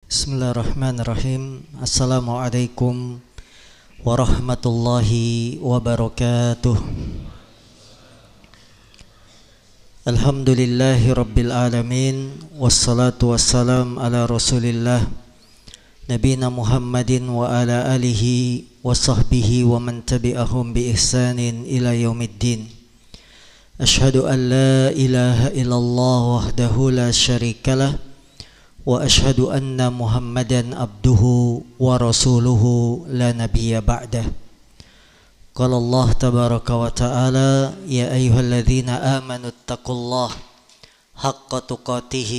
Bismillahirrahmanirrahim. Assalamualaikum warahmatullahi wabarakatuh. Alhamdulillahi rabbil alamin. Wassalatu wassalam ala rasulillah Nabina Muhammadin wa ala alihi wa sahbihi wa man tabi'ahum bi ihsanin ila yaumiddin. Ashhadu an la ilaha illallah wahdahu la syarikalah wa ashhadu anna Muhammadan abduhu wa rasuluhu la nabiyya ba'dah. Qala Allah tabaraka wa ta'ala, ya ayyuhalladzina amanu taqullaha haqqa tuqatih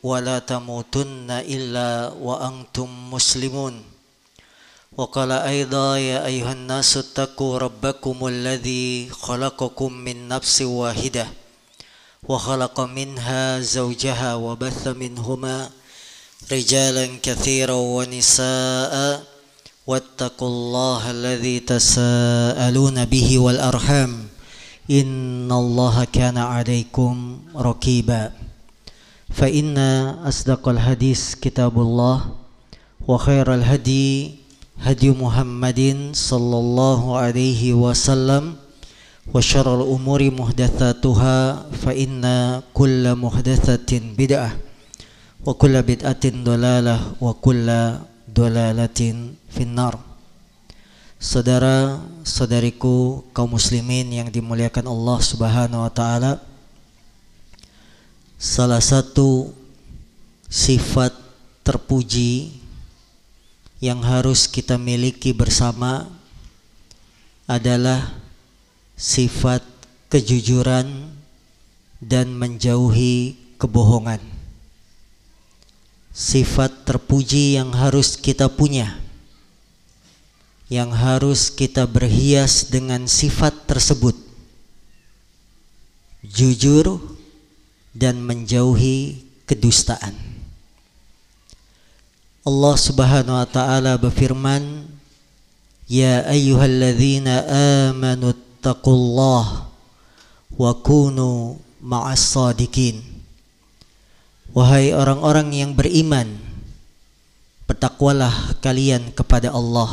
wa la tamutunna illa wa antum muslimun. Wa qala aidha, ya ayyuhan nasu taqu rabbakumul ladzi khalaqakum min nafsin wahidah wa khalaqa minha zawjaha wa batha minhuma rijalan katsiran wa nisaa'a wattaqullaha alladzi tasaaluna bihi wal arham innallaha kana 'alaikum raqiba. Fa inna asdaqal hadis kitabullah wa khairal hadi hadi Muhammadin sallallahu alaihi wasallam wa syarrul umuri muhdatsatuha fa inna kulla muhdatsatin bid'ah wa kulla bid'atin dalalah wa kulla dalalatin finnar. Saudara-saudariku kaum muslimin yang dimuliakan Allah Subhanahu wa taala, salah satu sifat terpuji yang harus kita miliki bersama adalah sifat kejujuran dan menjauhi kebohongan. Sifat terpuji yang harus kita punya, yang harus kita berhias dengan sifat tersebut, jujur dan menjauhi kedustaan. Allah Subhanahu wa ta'ala berfirman, ya ayyuhalladzina amanu taqullaha wa kunu ma'as shadiqin. Wahai orang-orang yang beriman, bertakwalah kalian kepada Allah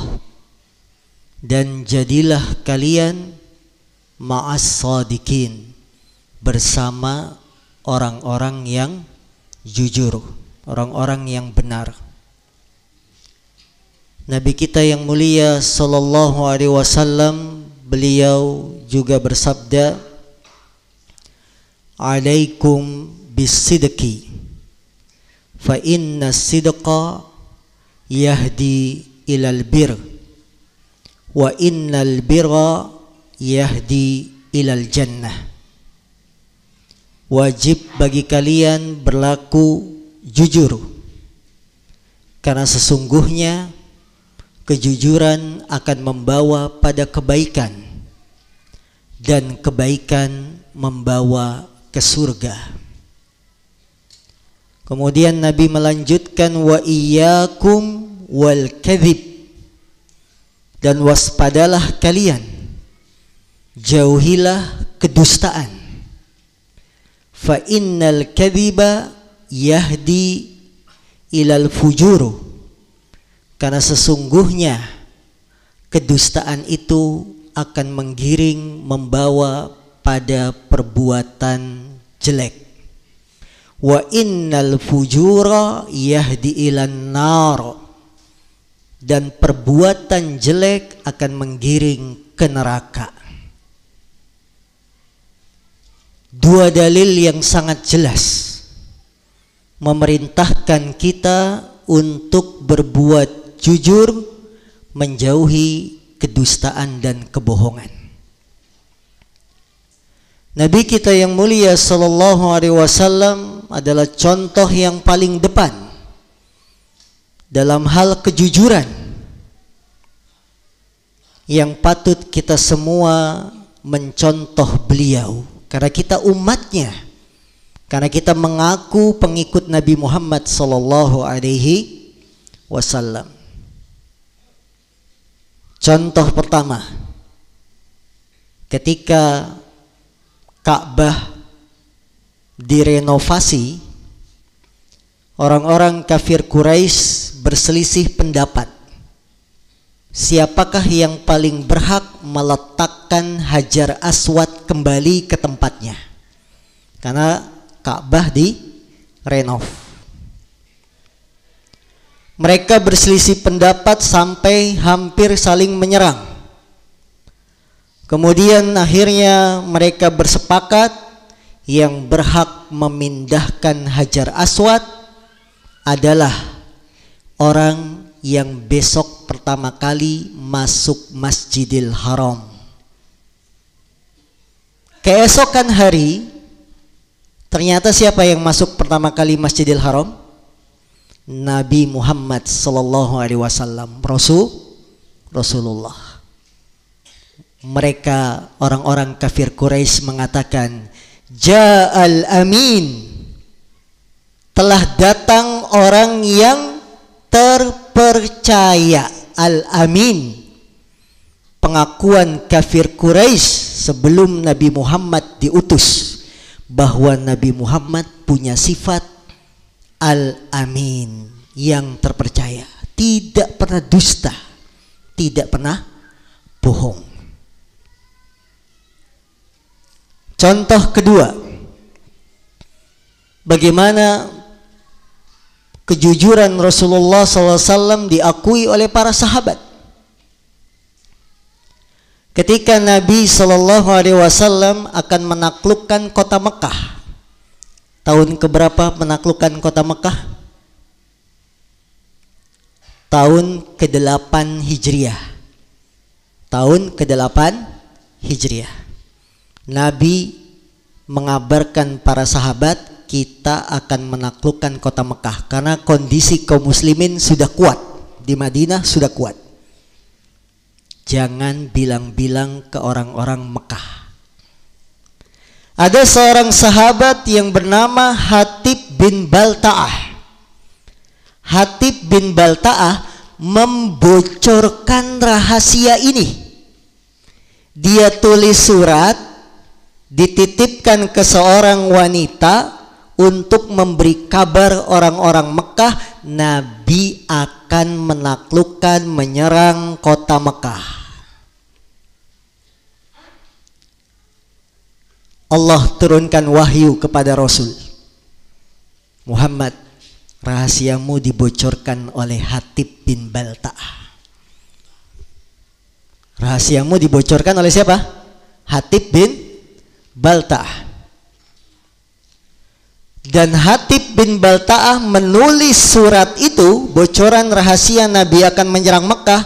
dan jadilah kalian ma'as shadiqin, bersama orang-orang yang jujur, orang-orang yang benar. Nabi kita yang mulia sallallahu alaihi wasallam, beliau juga bersabda, alaikum bisidqi fa inna sidqa yahdi ilal bir wa innal birra yahdi ilal jannah. Wajib bagi kalian berlaku jujur, karena sesungguhnya kejujuran akan membawa pada kebaikan dan kebaikan membawa ke surga. Kemudian Nabi melanjutkan, wa iyyakum wal kadhib, dan waspadalah kalian, jauhilah kedustaan. Fa innal kadhiba yahdi ilal fujur, karena sesungguhnya kedustaan itu akan menggiring, membawa pada perbuatan jelek. Wa innal fujura yahdi ilan nar, dan perbuatan jelek akan menggiring ke neraka. Dua dalil yang sangat jelas memerintahkan kita untuk berbuat jujur, menjauhi kedustaan dan kebohongan. Nabi kita yang mulia sallallahu alaihi wasallam adalah contoh yang paling depan dalam hal kejujuran yang patut kita semua mencontoh beliau, karena kita umatnya, karena kita mengaku pengikut Nabi Muhammad sallallahu alaihi wasallam. Contoh pertama, ketika Ka'bah direnovasi orang-orang kafir Quraisy berselisih pendapat. Siapakah yang paling berhak meletakkan Hajar Aswad kembali ke tempatnya? Karena Ka'bah direnov. Mereka berselisih pendapat sampai hampir saling menyerang. Kemudian akhirnya mereka bersepakat yang berhak memindahkan Hajar Aswad adalah orang yang besok pertama kali masuk Masjidil Haram. Keesokan hari, ternyata siapa yang masuk pertama kali Masjidil Haram? Nabi Muhammad sallallahu alaihi wasallam, Rasulullah. Mereka orang-orang kafir Quraisy mengatakan, Ja'al Amin, telah datang orang yang terpercaya. Al-Amin, pengakuan kafir Quraisy sebelum Nabi Muhammad diutus bahwa Nabi Muhammad punya sifat Al-Amin, yang terpercaya, tidak pernah dusta, tidak pernah bohong. Contoh kedua, bagaimana kejujuran Rasulullah SAW diakui oleh para sahabat. Ketika Nabi SAW akan menaklukkan kota Mekah, tahun keberapa menaklukkan kota Mekah? Tahun ke-8 Hijriah. Tahun ke-8 Hijriah. Nabi mengabarkan para sahabat, kita akan menaklukkan kota Mekah karena kondisi kaum muslimin sudah kuat di Madinah, sudah kuat. Jangan bilang-bilang ke orang-orang Mekah. Ada seorang sahabat yang bernama Hatib bin Balta'ah. Hatib bin Balta'ah membocorkan rahasia ini. Dia tulis surat, dititipkan ke seorang wanita untuk memberi kabar orang-orang Mekah, Nabi akan menaklukkan, menyerang kota Mekah. Allah turunkan wahyu kepada Rasul Muhammad, rahasiamu dibocorkan oleh Hatib bin Balta'ah. Rahasiamu dibocorkan oleh siapa? Hatib bin Balta'ah. Dan Hatib bin Balta'ah menulis surat itu, bocoran rahasia Nabi akan menyerang Mekah,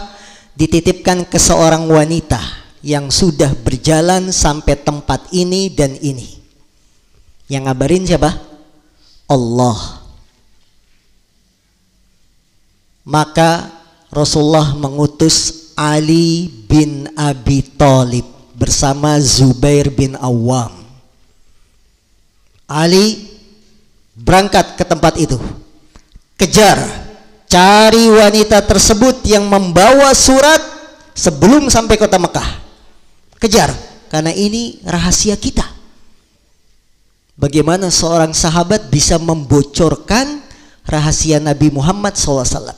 dititipkan ke seorang wanita yang sudah berjalan sampai tempat ini dan ini. Yang ngabarin siapa? Allah. Maka Rasulullah mengutus Ali bin Abi Thalib bersama Zubair bin Awam. Ali berangkat ke tempat itu, kejar, cari wanita tersebut yang membawa surat sebelum sampai kota Mekah. Kejar, karena ini rahasia kita. Bagaimana seorang sahabat bisa membocorkan rahasia Nabi Muhammad SAW?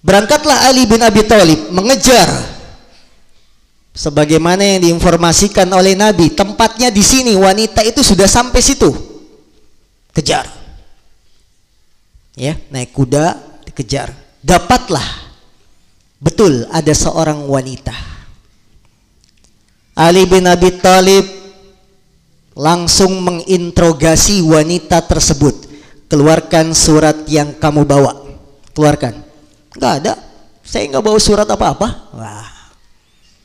Berangkatlah Ali bin Abi Thalib mengejar. Sebagaimana yang diinformasikan oleh Nabi, tempatnya di sini, wanita itu sudah sampai situ. Kejar. Ya, naik kuda, dikejar. Dapatlah. Betul, ada seorang wanita. Ali bin Abi Thalib langsung menginterogasi wanita tersebut. Keluarkan surat yang kamu bawa. Keluarkan. Enggak ada. Saya enggak bawa surat apa-apa. Wah.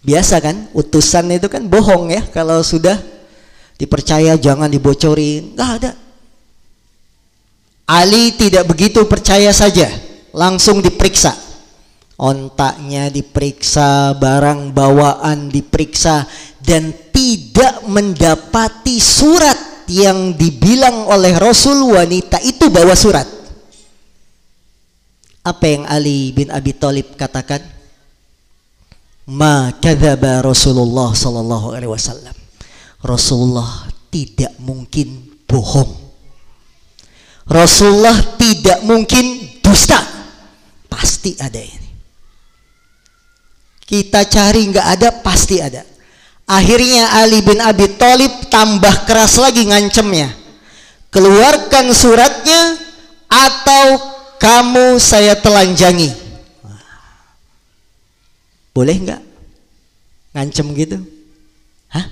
Biasa kan, utusan itu kan bohong ya, kalau sudah dipercaya jangan dibocorin. Enggak ada. Ali tidak begitu percaya saja, langsung diperiksa. Ontaknya diperiksa, barang bawaan diperiksa, dan tidak mendapati surat yang dibilang oleh Rasul wanita itu bawa surat. Apa yang Ali bin Abi Thalib katakan? Ma kadzaba Rasulullah sallallahu alaihi wasallam. Rasulullah tidak mungkin bohong. Rasulullah tidak mungkin dusta. Pasti ada ini. Kita cari nggak ada, pasti ada. Akhirnya Ali bin Abi Thalib tambah keras lagi ngancemnya. Keluarkan suratnya atau kamu saya telanjangi. Boleh nggak ngancem gitu? Hah?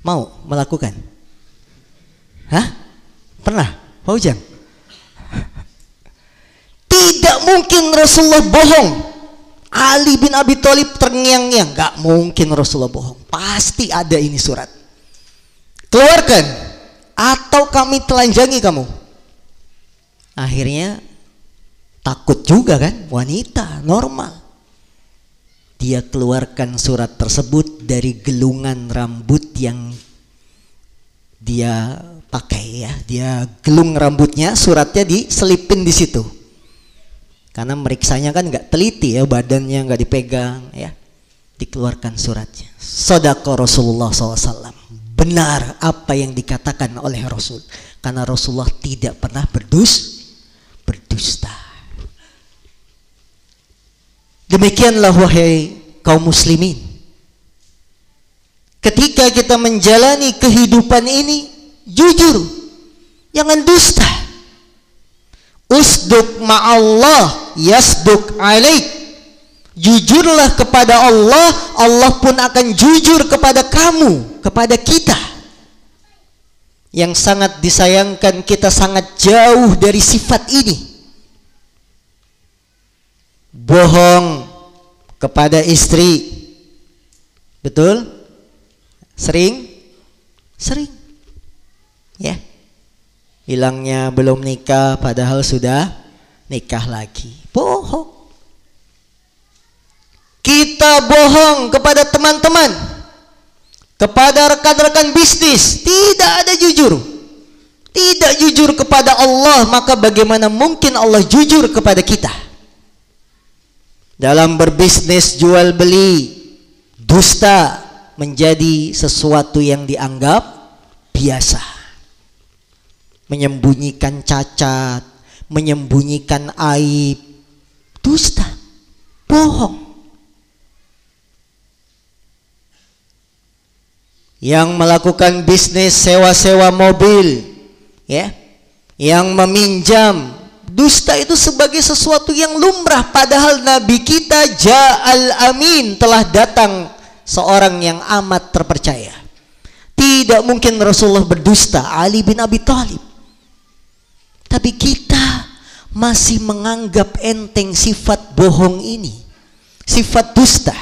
Mau melakukan? Hah? Pernah? Pak Ujang? Tidak mungkin Rasulullah bohong. Ali bin Abi Thalib terngiang-ngiang. Gak mungkin Rasulullah bohong. Pasti ada ini surat. Keluarkan atau kami telanjangi kamu. Akhirnya takut juga kan, wanita normal. Dia keluarkan surat tersebut dari gelungan rambut yang dia pakai ya. Dia gelung rambutnya, suratnya diselipin di situ. Karena meriksanya kan nggak teliti ya, badannya nggak dipegang ya. Dikeluarkan suratnya. Shadaqa Rasulullah SAW. Benar apa yang dikatakan oleh Rasul. Karena Rasulullah tidak pernah berdusta. Demikianlah wahai kaum muslimin. Ketika kita menjalani kehidupan ini, jujur, jangan dusta. Usduk ma'allah yasduk alaik. Jujurlah kepada Allah, Allah pun akan jujur kepada kamu, kepada kita. Yang sangat disayangkan, kita sangat jauh dari sifat ini. Bohong kepada istri, betul? Sering ya. Bilangnya belum nikah padahal sudah nikah lagi. Bohong. Kita bohong kepada teman-teman, kepada rekan-rekan bisnis. Tidak ada jujur. Tidak jujur kepada Allah, maka bagaimana mungkin Allah jujur kepada kita? Dalam berbisnis jual beli, dusta menjadi sesuatu yang dianggap biasa. Menyembunyikan cacat, menyembunyikan aib, dusta, bohong. Yang melakukan bisnis sewa-sewa mobil, ya, yang meminjam, dusta itu sebagai sesuatu yang lumrah. Padahal Nabi kita Ja'al Amin, telah datang seorang yang amat terpercaya. Tidak mungkin Rasulullah berdusta, Ali bin Abi Thalib. Tapi kita masih menganggap enteng sifat bohong ini, sifat dusta.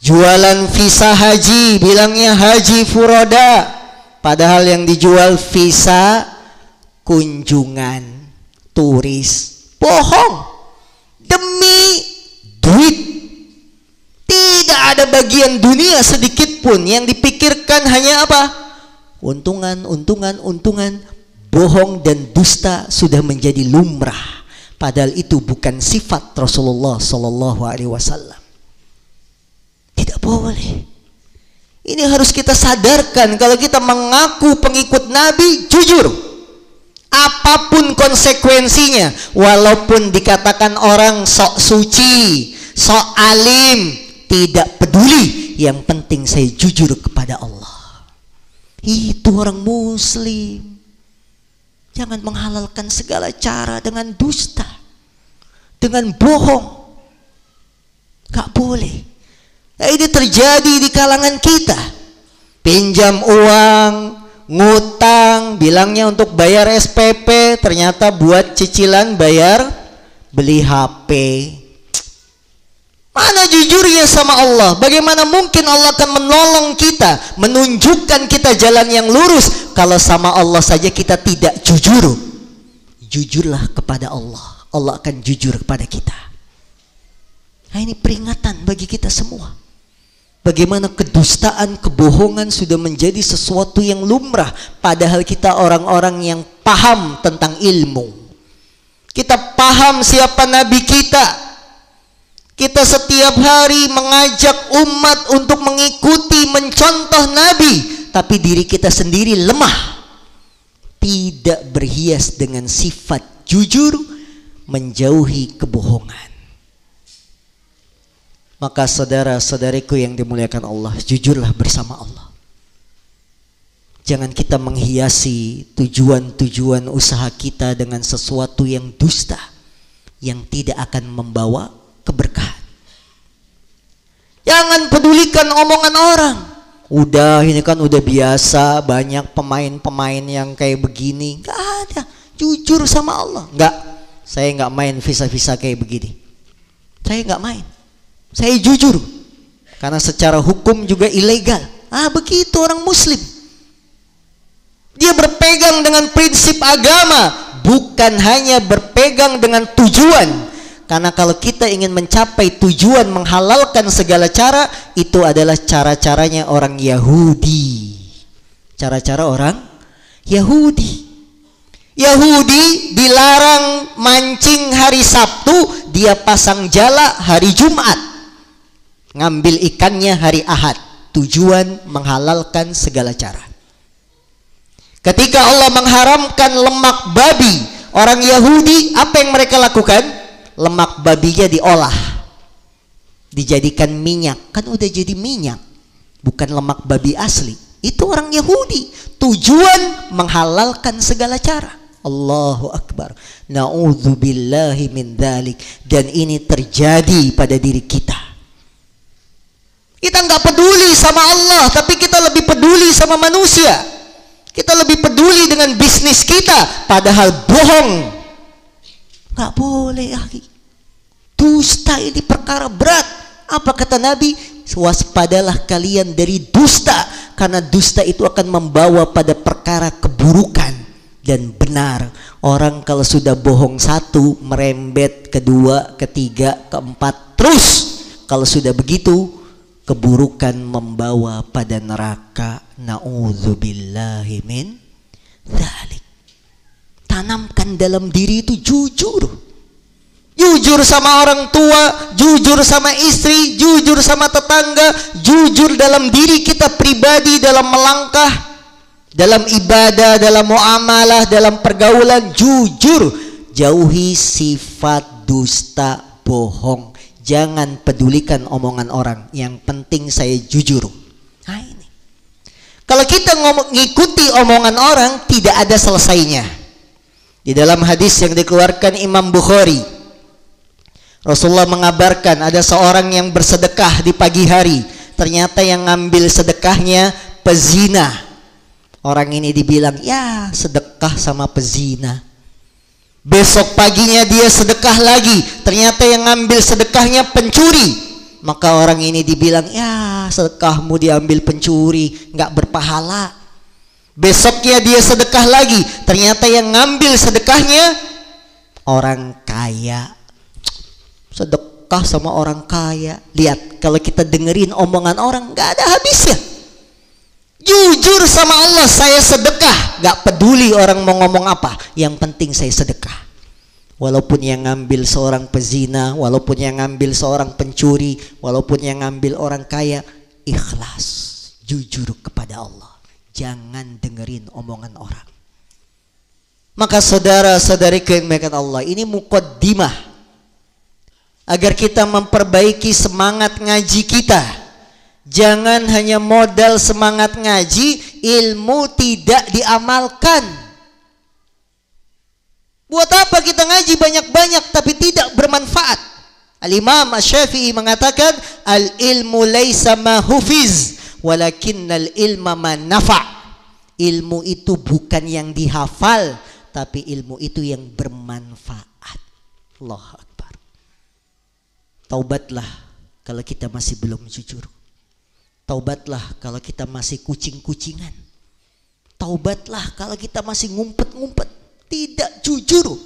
Jualan visa haji, bilangnya haji furoda, padahal yang dijual visa kunjungan turis. Bohong demi duit. Tidak ada bagian dunia sedikit pun. Yang dipikirkan hanya apa? Untungan. Bohong dan dusta sudah menjadi lumrah, padahal itu bukan sifat Rasulullah Sallallahu Alaihi Wasallam. Tidak boleh. Ini harus kita sadarkan. Kalau kita mengaku pengikut Nabi, jujur. Apapun konsekuensinya, walaupun dikatakan orang sok suci, sok alim, tidak peduli. Yang penting saya jujur kepada Allah. Itu orang muslim. Jangan menghalalkan segala cara dengan dusta, dengan bohong. Gak boleh. Ini terjadi di kalangan kita. Pinjam uang, ngutang, bilangnya untuk bayar SPP, ternyata buat cicilan bayar beli HP. Mana jujurnya sama Allah? Bagaimana mungkin Allah akan menolong kita, menunjukkan kita jalan yang lurus, kalau sama Allah saja kita tidak jujur? Jujurlah kepada Allah, Allah akan jujur kepada kita. Nah, ini peringatan bagi kita semua. Bagaimana kedustaan, kebohongan sudah menjadi sesuatu yang lumrah, padahal kita orang-orang yang paham tentang ilmu. Kita paham siapa Nabi kita. Kita setiap hari mengajak umat untuk mengikuti, mencontoh Nabi, tapi diri kita sendiri lemah, tidak berhias dengan sifat jujur, menjauhi kebohongan. Maka saudara-saudariku yang dimuliakan Allah, jujurlah bersama Allah. Jangan kita menghiasi tujuan-tujuan usaha kita dengan sesuatu yang dusta, yang tidak akan membawa keberkahan. Jangan pedulikan omongan orang. Udah, ini kan udah biasa, banyak pemain-pemain yang kayak begini. Gak ada. Jujur sama Allah. Enggak, saya nggak main visa-visa kayak begini. Saya nggak main. Saya jujur. Karena secara hukum juga ilegal. Begitu orang muslim. Dia berpegang dengan prinsip agama, bukan hanya berpegang dengan tujuan. Karena kalau kita ingin mencapai tujuan menghalalkan segala cara, itu adalah cara-caranya orang Yahudi. Cara-cara orang Yahudi. Yahudi dilarang mancing hari Sabtu, dia pasang jala hari Jumat. Ngambil ikannya hari Ahad. Tujuan menghalalkan segala cara. Ketika Allah mengharamkan lemak babi, orang Yahudi apa yang mereka lakukan? Lemak babinya diolah, dijadikan minyak. Kan udah jadi minyak, bukan lemak babi asli. Itu orang Yahudi. Tujuan menghalalkan segala cara. Allahu Akbar. Na'udzubillahi min dzalik. Dan ini terjadi pada diri kita. Kita nggak peduli sama Allah, tapi kita lebih peduli sama manusia. Kita lebih peduli dengan bisnis kita, padahal bohong. Nggak boleh, akhi. Dusta ini perkara berat. Apa kata Nabi? Waspadalah kalian dari dusta, karena dusta itu akan membawa pada perkara keburukan. Dan benar, orang kalau sudah bohong satu, merembet kedua, ketiga, keempat, terus. Kalau sudah begitu, keburukan membawa pada neraka. Na'udzubillahi min dzalik. Tanamkan dalam diri itu jujur. Jujur sama orang tua, jujur sama istri, jujur sama tetangga, jujur dalam diri kita pribadi, dalam melangkah, dalam ibadah, dalam muamalah, dalam pergaulan. Jujur. Jauhi sifat dusta, bohong. Jangan pedulikan omongan orang. Yang penting saya jujur. Nah ini. Kalau kita ngikuti omongan orang, tidak ada selesainya. Di dalam hadis yang dikeluarkan Imam Bukhari, Rasulullah mengabarkan ada seorang yang bersedekah di pagi hari. Ternyata yang ngambil sedekahnya pezina. Orang ini dibilang, ya sedekah sama pezina. Besok paginya dia sedekah lagi, ternyata yang ngambil sedekahnya pencuri. Maka orang ini dibilang, ya sedekahmu diambil pencuri, nggak berpahala. Besoknya dia sedekah lagi, ternyata yang ngambil sedekahnya orang kaya. Sedekah sama orang kaya. Lihat, kalau kita dengerin omongan orang, nggak ada habisnya. Jujur sama Allah, saya sedekah. Gak peduli orang mau ngomong apa, yang penting saya sedekah. Walaupun yang ngambil seorang pezina, walaupun yang ngambil seorang pencuri, walaupun yang ngambil orang kaya, ikhlas, jujur kepada Allah. Jangan dengerin omongan orang. Maka saudara-saudari yang dimuliakan Allah, ini muqaddimah agar kita memperbaiki semangat ngaji kita. Jangan hanya modal semangat ngaji, ilmu tidak diamalkan. Buat apa kita ngaji banyak-banyak tapi tidak bermanfaat? Al-Imam Asy-Syafi'i mengatakan, al-ilmu laisa ma hufiz, walakinnal ilma ma nafa'. Ilmu itu bukan yang dihafal, tapi ilmu itu yang bermanfaat. Allahu Akbar. Taubatlah kalau kita masih belum jujur. Taubatlah kalau kita masih kucing-kucingan. Taubatlah kalau kita masih ngumpet-ngumpet, tidak jujur.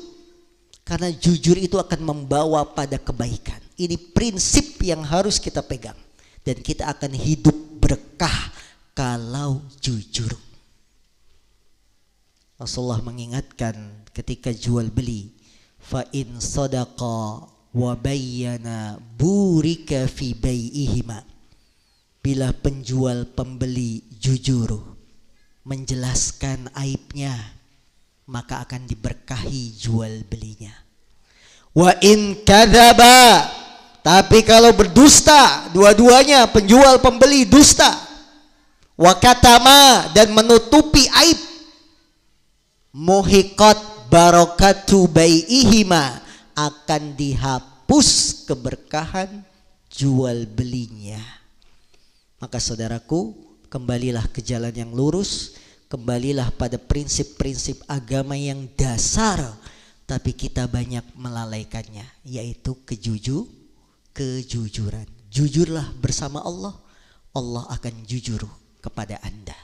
Karena jujur itu akan membawa pada kebaikan. Ini prinsip yang harus kita pegang. Dan kita akan hidup berkah kalau jujur. Rasulullah mengingatkan ketika jual beli, fa in sadaqa wa bayyana burika fi bai'ihima. Bila penjual pembeli jujur menjelaskan aibnya, maka akan diberkahi jual belinya. Wa in kadzaba, tapi kalau berdusta, dua-duanya penjual pembeli dusta, wa katama, dan menutupi aib, muhiqat barakatu bai'ihima, akan dihapus keberkahan jual belinya. Maka saudaraku, kembalilah ke jalan yang lurus, kembalilah pada prinsip-prinsip agama yang dasar, tapi kita banyak melalaikannya, yaitu kejujuran. Jujurlah bersama Allah, Allah akan jujur kepada Anda.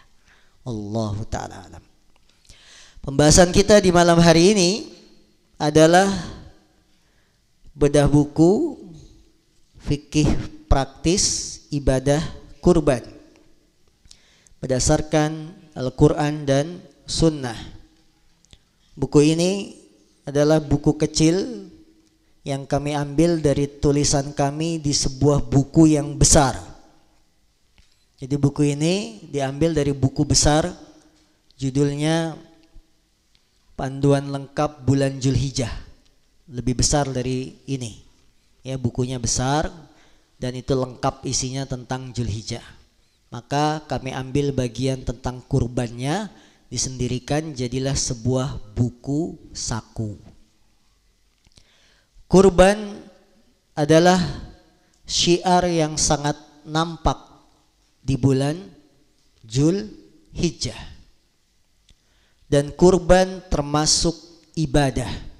Allahu ta'ala alam. Pembahasan kita di malam hari ini adalah bedah buku fikih praktis ibadah kurban berdasarkan Al-Quran dan Sunnah. Buku ini adalah buku kecil yang kami ambil dari tulisan kami di sebuah buku yang besar. Jadi buku ini diambil dari buku besar, judulnya Panduan Lengkap Bulan Zulhijjah. Lebih besar dari ini. Ya, bukunya besar dan itu lengkap isinya tentang Zulhijjah. Maka kami ambil bagian tentang kurbannya, disendirikan, jadilah sebuah buku saku. Kurban adalah syiar yang sangat nampak di bulan Zulhijjah. Dan kurban termasuk ibadah.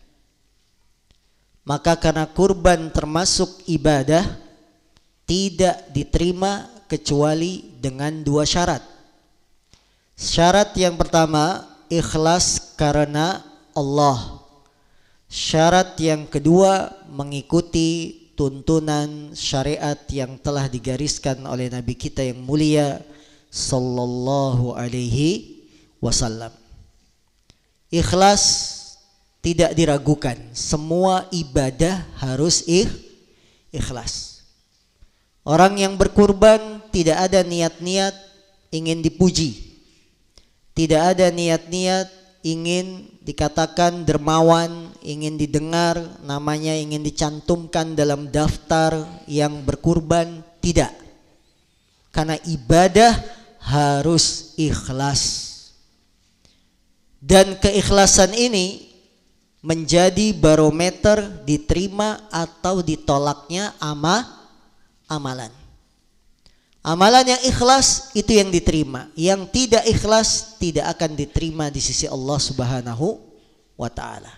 Maka karena kurban termasuk ibadah, tidak diterima kecuali dengan dua syarat. Syarat yang pertama, ikhlas karena Allah. Syarat yang kedua, mengikuti tuntunan syariat yang telah digariskan oleh Nabi kita yang mulia sallallahu alaihi wasallam. Ikhlas tidak diragukan, semua ibadah harus ikhlas. Orang yang berkurban tidak ada niat-niat ingin dipuji, tidak ada niat-niat ingin dikatakan dermawan, ingin didengar namanya, ingin dicantumkan dalam daftar yang berkurban, tidak. Karena ibadah harus ikhlas. Dan keikhlasan ini menjadi barometer diterima atau ditolaknya amalan. Amalan yang ikhlas itu yang diterima, yang tidak ikhlas tidak akan diterima di sisi Allah Subhanahu wa taala.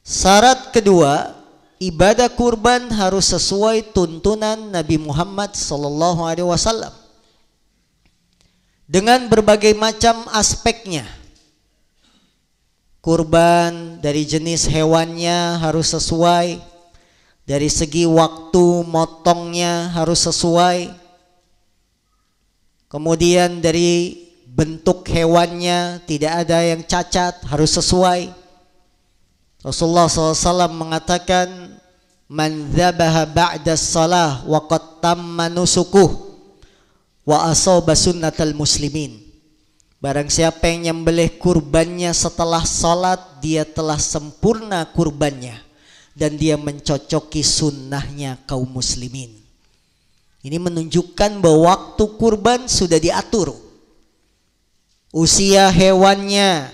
Syarat kedua, ibadah kurban harus sesuai tuntunan Nabi Muhammad sallallahu alaihi wasallam dengan berbagai macam aspeknya. Kurban dari jenis hewannya harus sesuai, dari segi waktu motongnya harus sesuai, kemudian dari bentuk hewannya tidak ada yang cacat, harus sesuai. Rasulullah SAW mengatakan, man dzabaha ba'da shalah wa qad tamma nusukuh wa asaba sunnatal muslimin. Barang siapa yang nyembelih kurbannya setelah salat, dia telah sempurna kurbannya dan dia mencocoki sunnahnya kaum muslimin. Ini menunjukkan bahwa waktu kurban sudah diatur. Usia hewannya,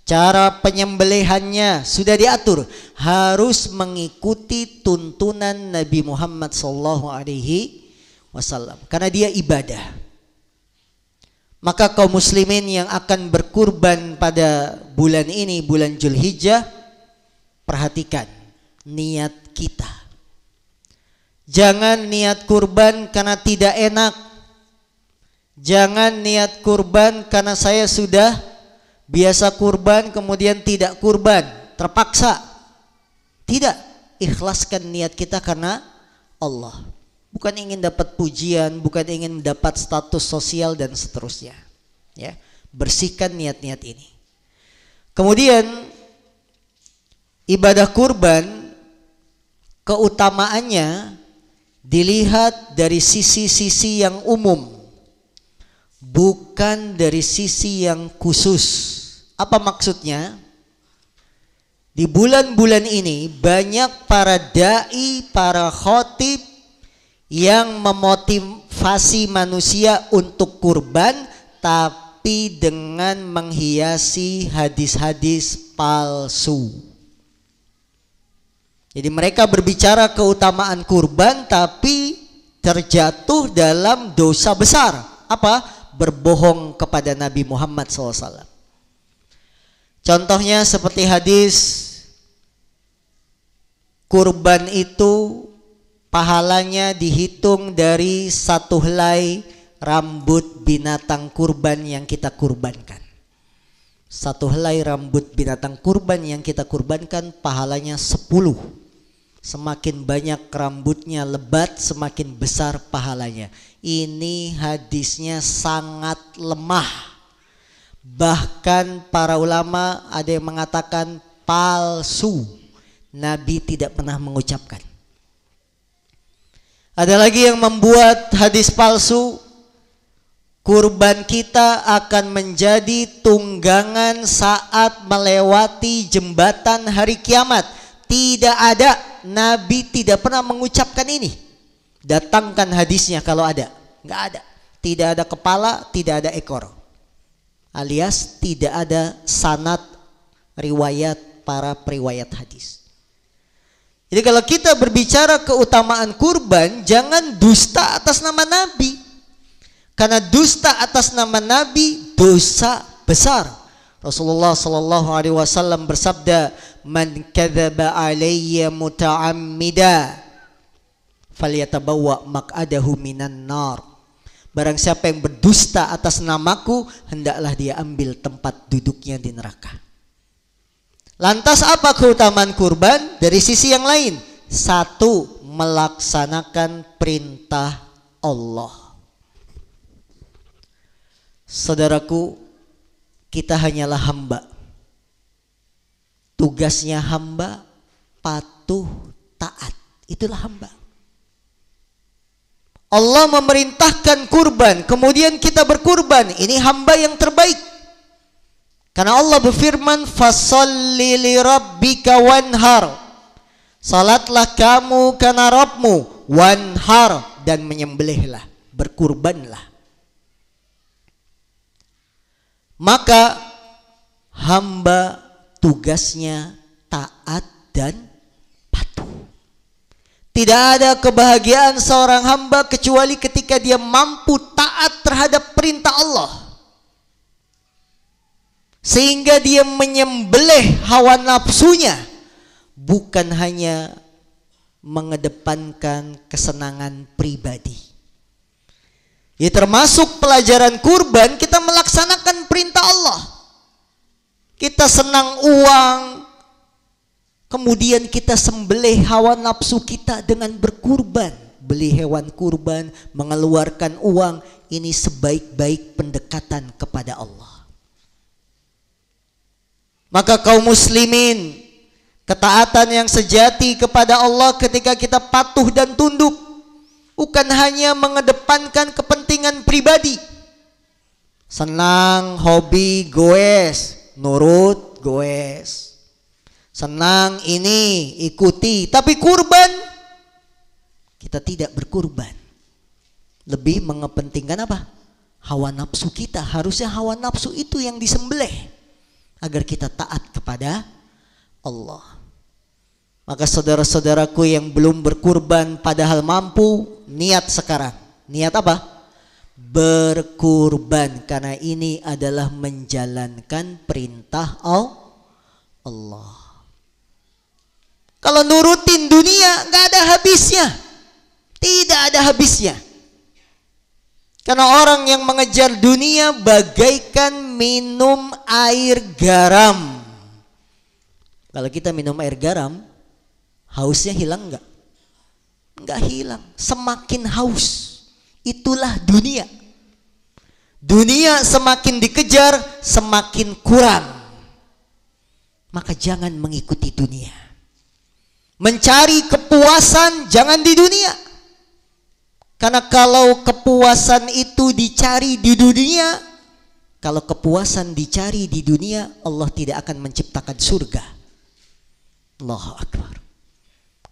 cara penyembelihannya sudah diatur. Harus mengikuti tuntunan Nabi Muhammad SAW. Karena dia ibadah. Maka kaum muslimin yang akan berkurban pada bulan ini, bulan Zulhijjah, perhatikan niat kita. Jangan niat kurban karena tidak enak. Jangan niat kurban karena saya sudah biasa kurban kemudian tidak kurban, terpaksa. Tidak, ikhlaskan niat kita karena Allah. Bukan ingin dapat pujian, bukan ingin mendapat status sosial dan seterusnya. Ya, bersihkan niat-niat ini. Kemudian ibadah kurban keutamaannya dilihat dari sisi-sisi yang umum, bukan dari sisi yang khusus. Apa maksudnya? Di bulan-bulan ini banyak para dai, para khotib yang memotivasi manusia untuk kurban, tapi dengan menghiasi hadis-hadis palsu. Jadi mereka berbicara keutamaan kurban, tapi terjatuh dalam dosa besar. Apa? Berbohong kepada Nabi Muhammad SAW. Contohnya seperti hadis, kurban itu pahalanya dihitung dari satu helai rambut binatang kurban yang kita kurbankan. Satu helai rambut binatang kurban yang kita kurbankan pahalanya 10. Semakin banyak rambutnya lebat, semakin besar pahalanya. Ini hadisnya sangat lemah. Bahkan para ulama ada yang mengatakan palsu. Nabi tidak pernah mengucapkan. Ada lagi yang membuat hadis palsu. Kurban kita akan menjadi tunggangan saat melewati jembatan hari kiamat. Tidak ada, Nabi tidak pernah mengucapkan ini. Datangkan hadisnya kalau ada. Enggak ada. Tidak ada kepala, tidak ada ekor. Alias tidak ada sanad riwayat para periwayat hadis. Jadi kalau kita berbicara keutamaan kurban, jangan dusta atas nama Nabi. Karena dusta atas nama Nabi dosa besar. Rasulullah sallallahu alaihi wasallam bersabda, "Man kadzaba alayya muta'ammida falyatabawwa maq'adahu minan nar." Barang siapa yang berdusta atas namaku, hendaklah dia ambil tempat duduknya di neraka. Lantas apa keutamaan kurban? Dari sisi yang lain. Satu, melaksanakan perintah Allah. Saudaraku, kita hanyalah hamba. Tugasnya hamba patuh taat. Itulah hamba. Allah memerintahkan kurban, kemudian kita berkurban. Ini hamba yang terbaik. Karena Allah berfirman, "Fasholli li rabbika wanhar." Salatlah kamu karena Rabbmu, wanhar, dan menyembelihlah, berkurbanlah. Maka hamba tugasnya taat dan patuh. Tidak ada kebahagiaan seorang hamba kecuali ketika dia mampu taat terhadap perintah Allah. Sehingga dia menyembelih hawa nafsunya, bukan hanya mengedepankan kesenangan pribadi. Ya, termasuk pelajaran kurban, kita melaksanakan perintah Allah. Kita senang uang, kemudian kita sembelih hawa nafsu kita dengan berkurban. Beli hewan kurban, mengeluarkan uang. Ini sebaik-baik pendekatan kepada Allah. Maka kaum muslimin, ketaatan yang sejati kepada Allah ketika kita patuh dan tunduk, bukan hanya mengedepankan kepentingan pribadi. Senang, hobi, goes, nurut, goes. Senang ini, ikuti. Tapi kurban, kita tidak berkurban. Lebih mengepentingkan apa? Hawa nafsu kita. Harusnya hawa nafsu itu yang disembelih agar kita taat kepada Allah. Maka saudara-saudaraku yang belum berkurban padahal mampu, niat sekarang. Niat apa? Berkurban, karena ini adalah menjalankan perintah Allah. Kalau nurutin dunia nggak ada habisnya. Tidak ada habisnya. Karena orang yang mengejar dunia bagaikan minum air garam. Kalau kita minum air garam, hausnya hilang enggak? Enggak hilang. Semakin haus. Itulah dunia. Dunia semakin dikejar, semakin kurang. Maka jangan mengikuti dunia. Mencari kepuasan jangan di dunia. Karena kalau kepuasan itu dicari di dunia, kalau kepuasan dicari di dunia, Allah tidak akan menciptakan surga. Allahu Akbar.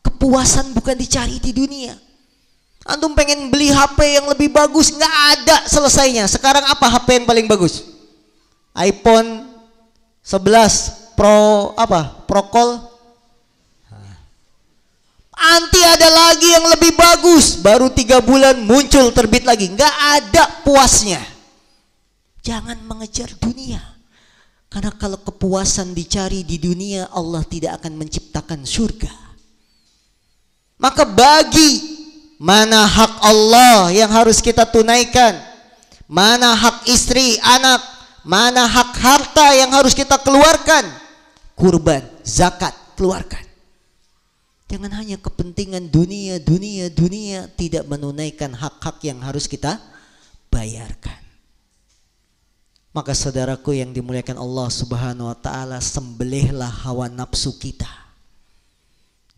Kepuasan bukan dicari di dunia. Antum pengen beli HP yang lebih bagus, nggak ada selesainya. Sekarang apa HP yang paling bagus? iPhone 11 Pro apa? Pro Call. Nanti ada lagi yang lebih bagus, baru 3 bulan muncul terbit lagi. Nggak ada puasnya. Jangan mengejar dunia. Karena kalau kepuasan dicari di dunia, Allah tidak akan menciptakan surga. Maka bagi mana hak Allah yang harus kita tunaikan, mana hak istri, anak, mana hak harta yang harus kita keluarkan, kurban, zakat, keluarkan. Jangan hanya kepentingan dunia, tidak menunaikan hak-hak yang harus kita bayarkan. Maka saudaraku yang dimuliakan Allah Subhanahu wa taala, sembelihlah hawa nafsu kita.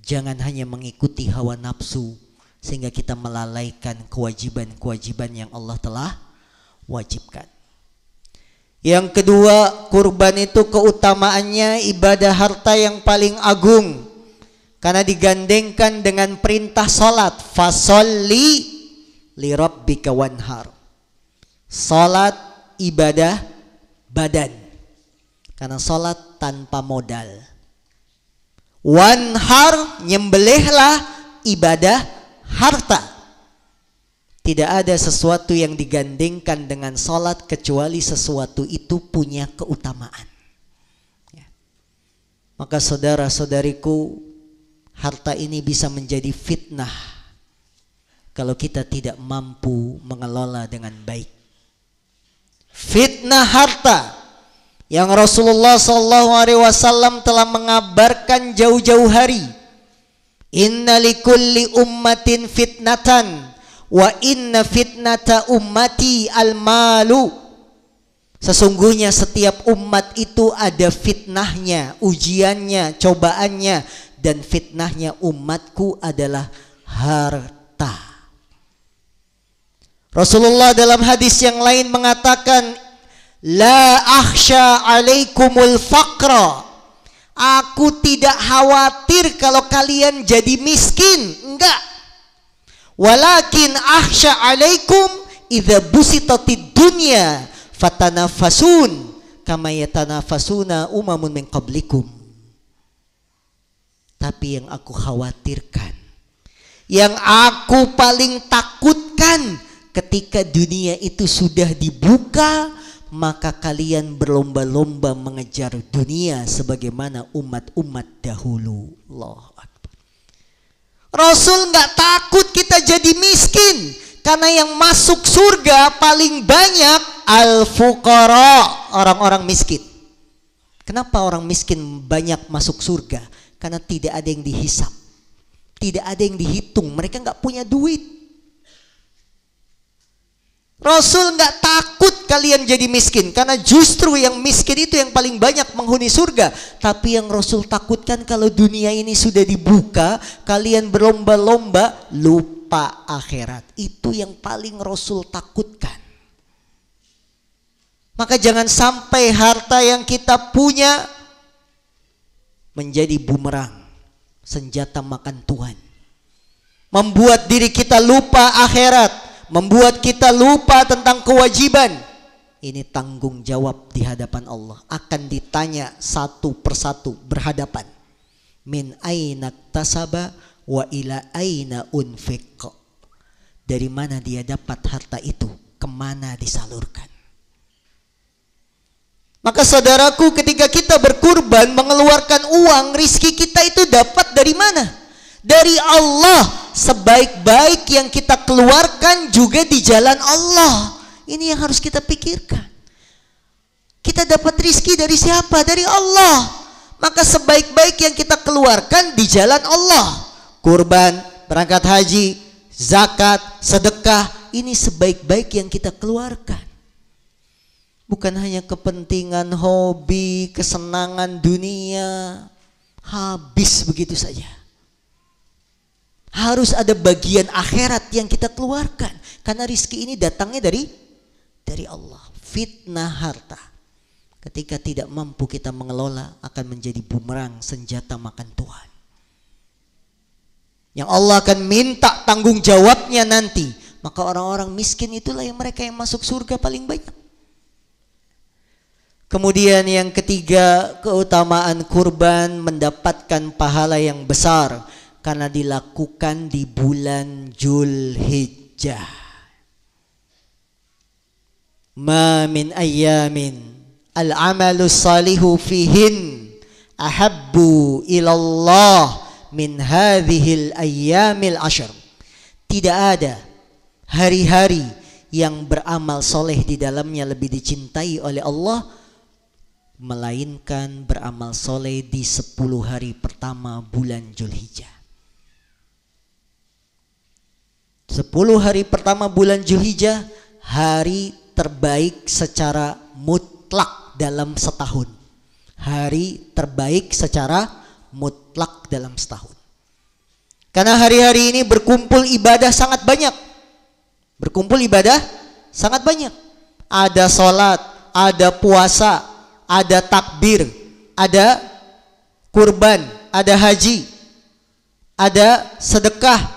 Jangan hanya mengikuti hawa nafsu sehingga kita melalaikan kewajiban-kewajiban yang Allah telah wajibkan. Yang kedua, kurban itu keutamaannya ibadah harta yang paling agung. Karena digandengkan dengan perintah salat, fasolli li rabbika wanhar. Salat ibadah badan. Karena salat tanpa modal. Wanhar, nyembelihlah ibadah harta. Tidak ada sesuatu yang digandengkan dengan salat kecuali sesuatu itu punya keutamaan. Ya. Maka saudara-saudariku, harta ini bisa menjadi fitnah kalau kita tidak mampu mengelola dengan baik. Fitnah harta yang Rasulullah SAW telah mengabarkan jauh-jauh hari. Inna likulli ummatin fitnatan wa inna fitnata ummati al-malu. Sesungguhnya setiap umat itu ada fitnahnya, ujiannya, cobaannya, dan fitnahnya umatku adalah harta. Rasulullah dalam hadis yang lain mengatakan, la akhsha alaikumul faqra. Aku tidak khawatir kalau kalian jadi miskin. Enggak. Walakin akhsha alaikum idza busitatid dunya fatanafasun kama yatanafasuna umamun min qablikum. Tapi yang aku khawatirkan, yang aku paling takutkan, ketika dunia itu sudah dibuka, maka kalian berlomba-lomba mengejar dunia sebagaimana umat-umat dahulu. Allahu Akbar. Rasul nggak takut kita jadi miskin, karena yang masuk surga paling banyak al-fuqara, orang-orang miskin. Kenapa orang miskin banyak masuk surga? Karena tidak ada yang dihisap, tidak ada yang dihitung, mereka nggak punya duit. Rasul nggak takut kalian jadi miskin, karena justru yang miskin itu yang paling banyak menghuni surga. Tapi yang Rasul takutkan kalau dunia ini sudah dibuka, kalian berlomba-lomba lupa akhirat. Itu yang paling Rasul takutkan. Maka jangan sampai harta yang kita punya menjadi bumerang, senjata makan Tuhan, membuat diri kita lupa akhirat, membuat kita lupa tentang kewajiban. Ini tanggung jawab di hadapan Allah, akan ditanya satu persatu berhadapan. Min aina tasaba wa ila aina unfiq. Dari mana dia dapat harta itu, kemana disalurkan. Maka saudaraku, ketika kita berkurban mengeluarkan uang, rizki kita itu dapat dari mana? Dari Allah. Sebaik-baik yang kita keluarkan juga di jalan Allah. Ini yang harus kita pikirkan. Kita dapat rizki dari siapa? Dari Allah. Maka sebaik-baik yang kita keluarkan di jalan Allah. Kurban, berangkat haji, zakat, sedekah, ini sebaik-baik yang kita keluarkan. Bukan hanya kepentingan hobi, kesenangan dunia, habis begitu saja. Harus ada bagian akhirat yang kita keluarkan. Karena rizki ini datangnya dari Allah. Fitnah harta, ketika tidak mampu kita mengelola, akan menjadi bumerang, senjata makan Tuhan. Yang Allah akan minta tanggung jawabnya nanti. Maka orang-orang miskin itulah yang mereka yang masuk surga paling banyak. Kemudian yang ketiga, keutamaan kurban mendapatkan pahala yang besar karena dilakukan di bulan Dzulhijjah. Ma min ayyamin al-amalu salihu fihin ahabbu ilallah min hadhil ayyamil ashr. Tidak ada hari-hari yang beramal soleh di dalamnya lebih dicintai oleh Allah melainkan beramal soleh di 10 hari pertama bulan Dzulhijjah. 10 hari pertama bulan Dzulhijjah hari terbaik secara mutlak dalam setahun. Hari terbaik secara mutlak dalam setahun. Karena hari-hari ini berkumpul ibadah sangat banyak. Berkumpul ibadah sangat banyak. Ada sholat, ada puasa, ada takbir, ada kurban, ada haji, ada sedekah.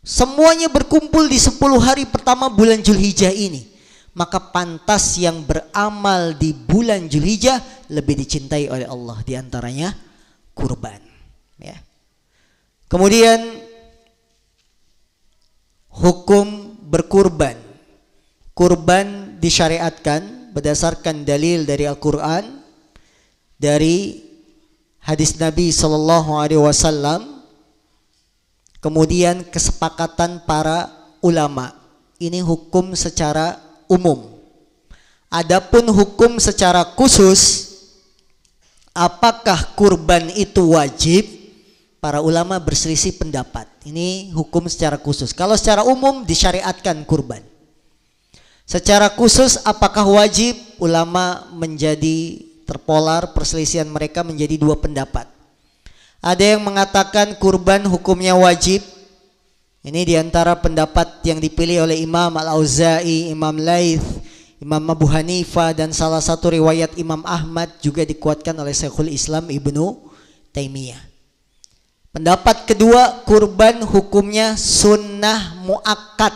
Semuanya berkumpul di 10 hari pertama bulan Dzulhijjah ini. Maka pantas yang beramal di bulan Dzulhijjah lebih dicintai oleh Allah, di antaranya kurban, ya. Kemudian hukum berkurban. Kurban disyariatkan berdasarkan dalil dari Al-Quran, dari hadis Nabi SAW, kemudian kesepakatan para ulama. Ini hukum secara umum. Adapun hukum secara khusus, apakah kurban itu wajib? Para ulama berselisih pendapat. Ini hukum secara khusus. Kalau secara umum disyariatkan kurban. Secara khusus apakah wajib? Ulama menjadi terpolar, perselisihan mereka menjadi 2 pendapat. Ada yang mengatakan kurban hukumnya wajib. Ini diantara pendapat yang dipilih oleh Imam Al-Auza'i, Imam Laith, Imam Abu Hanifah, dan salah satu riwayat Imam Ahmad juga dikuatkan oleh Syekhul Islam Ibnu Taimiyah. Pendapat kedua, kurban hukumnya sunnah muakkad,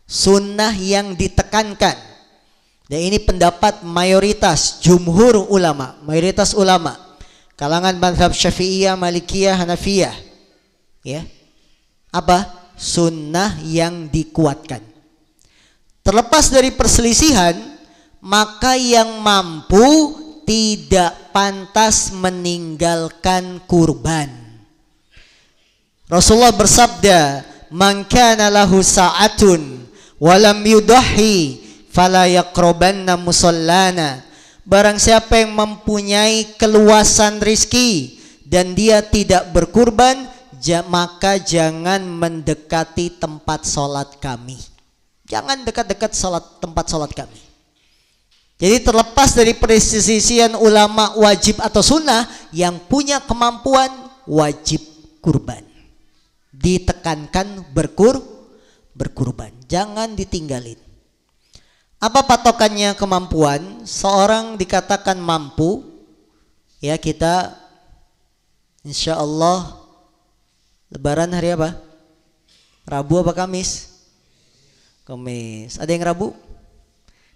sunnah yang ditekankan. Dan ini pendapat mayoritas jumhur ulama, mayoritas ulama kalangan mazhab Syafi'iyah, Malikiyah, Hanafiyah, ya. Apa? Sunnah yang dikuatkan. Terlepas dari perselisihan, maka yang mampu tidak pantas meninggalkan kurban. Rasulullah bersabda, "Man kana lahu sa'atun wa lam yudahhi fala yaqrabanna musallana." Barang siapa yang mempunyai keluasan rizki dan dia tidak berkurban, maka jangan mendekati tempat sholat kami. Jangan dekat-dekat tempat sholat kami. Jadi terlepas dari perselisihan ulama wajib atau sunnah, yang punya kemampuan wajib kurban. Ditekankan berkurban. Jangan ditinggalin. Apa patokannya kemampuan? Seorang dikatakan mampu, ya, kita insya Allah Lebaran hari apa? Rabu apa Kamis? Kamis. Ada yang Rabu?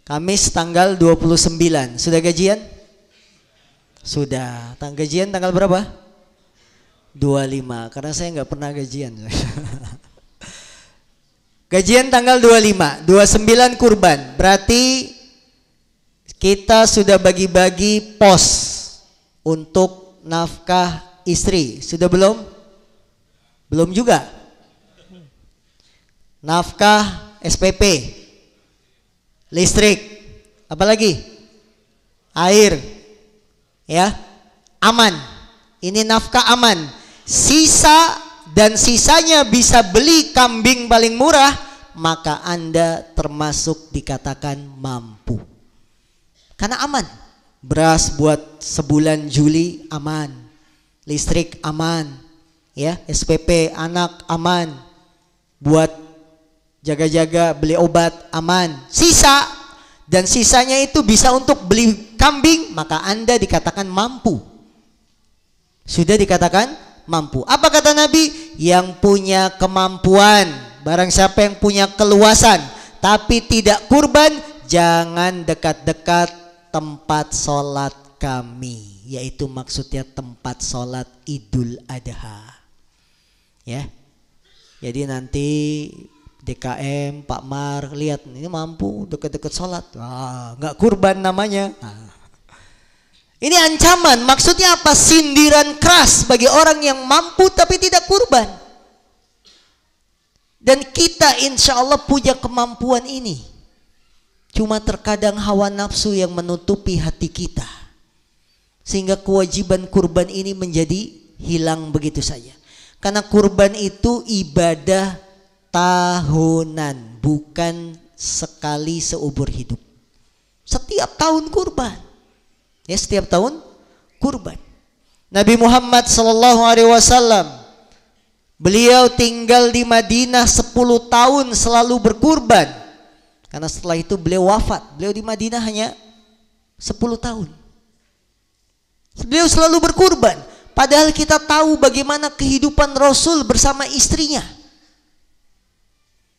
Kamis tanggal 29. Sudah gajian? Sudah. Gajian tanggal berapa? 25. Karena saya nggak pernah gajian. Gajian tanggal 25, 29 kurban. Berarti kita sudah bagi-bagi pos untuk nafkah istri. Sudah belum? Belum juga. Nafkah SPP, listrik, apalagi? Air. Ya. Aman. Ini nafkah aman. Sisa dan sisanya bisa beli kambing paling murah, maka Anda termasuk dikatakan mampu. Karena aman. Beras buat sebulan Juli aman. Listrik aman. ya, SPP anak aman, buat jaga-jaga beli obat aman, sisa dan sisanya itu bisa untuk beli kambing, maka Anda dikatakan mampu. Sudah dikatakan mampu. Apa kata Nabi? Yang punya kemampuan, barang siapa yang punya keluasan tapi tidak kurban, jangan dekat-dekat tempat sholat kami, yaitu maksudnya tempat sholat Idul Adha. Ya, jadi nanti DKM Pak Mar lihat ini mampu dekat-dekat sholat, nggak kurban namanya. Ini ancaman, maksudnya apa? Sindiran keras bagi orang yang mampu tapi tidak kurban. Dan kita insya Allah punya kemampuan ini, cuma terkadang hawa nafsu yang menutupi hati kita, sehingga kewajiban kurban ini menjadi hilang begitu saja. Karena kurban itu ibadah tahunan, bukan sekali seumur hidup. Setiap tahun kurban, ya, setiap tahun kurban. Nabi Muhammad SAW, beliau tinggal di Madinah 10 tahun selalu berkurban. Karena setelah itu beliau wafat. Beliau di Madinah hanya 10 tahun. Beliau selalu berkurban. Padahal kita tahu bagaimana kehidupan Rasul bersama istrinya.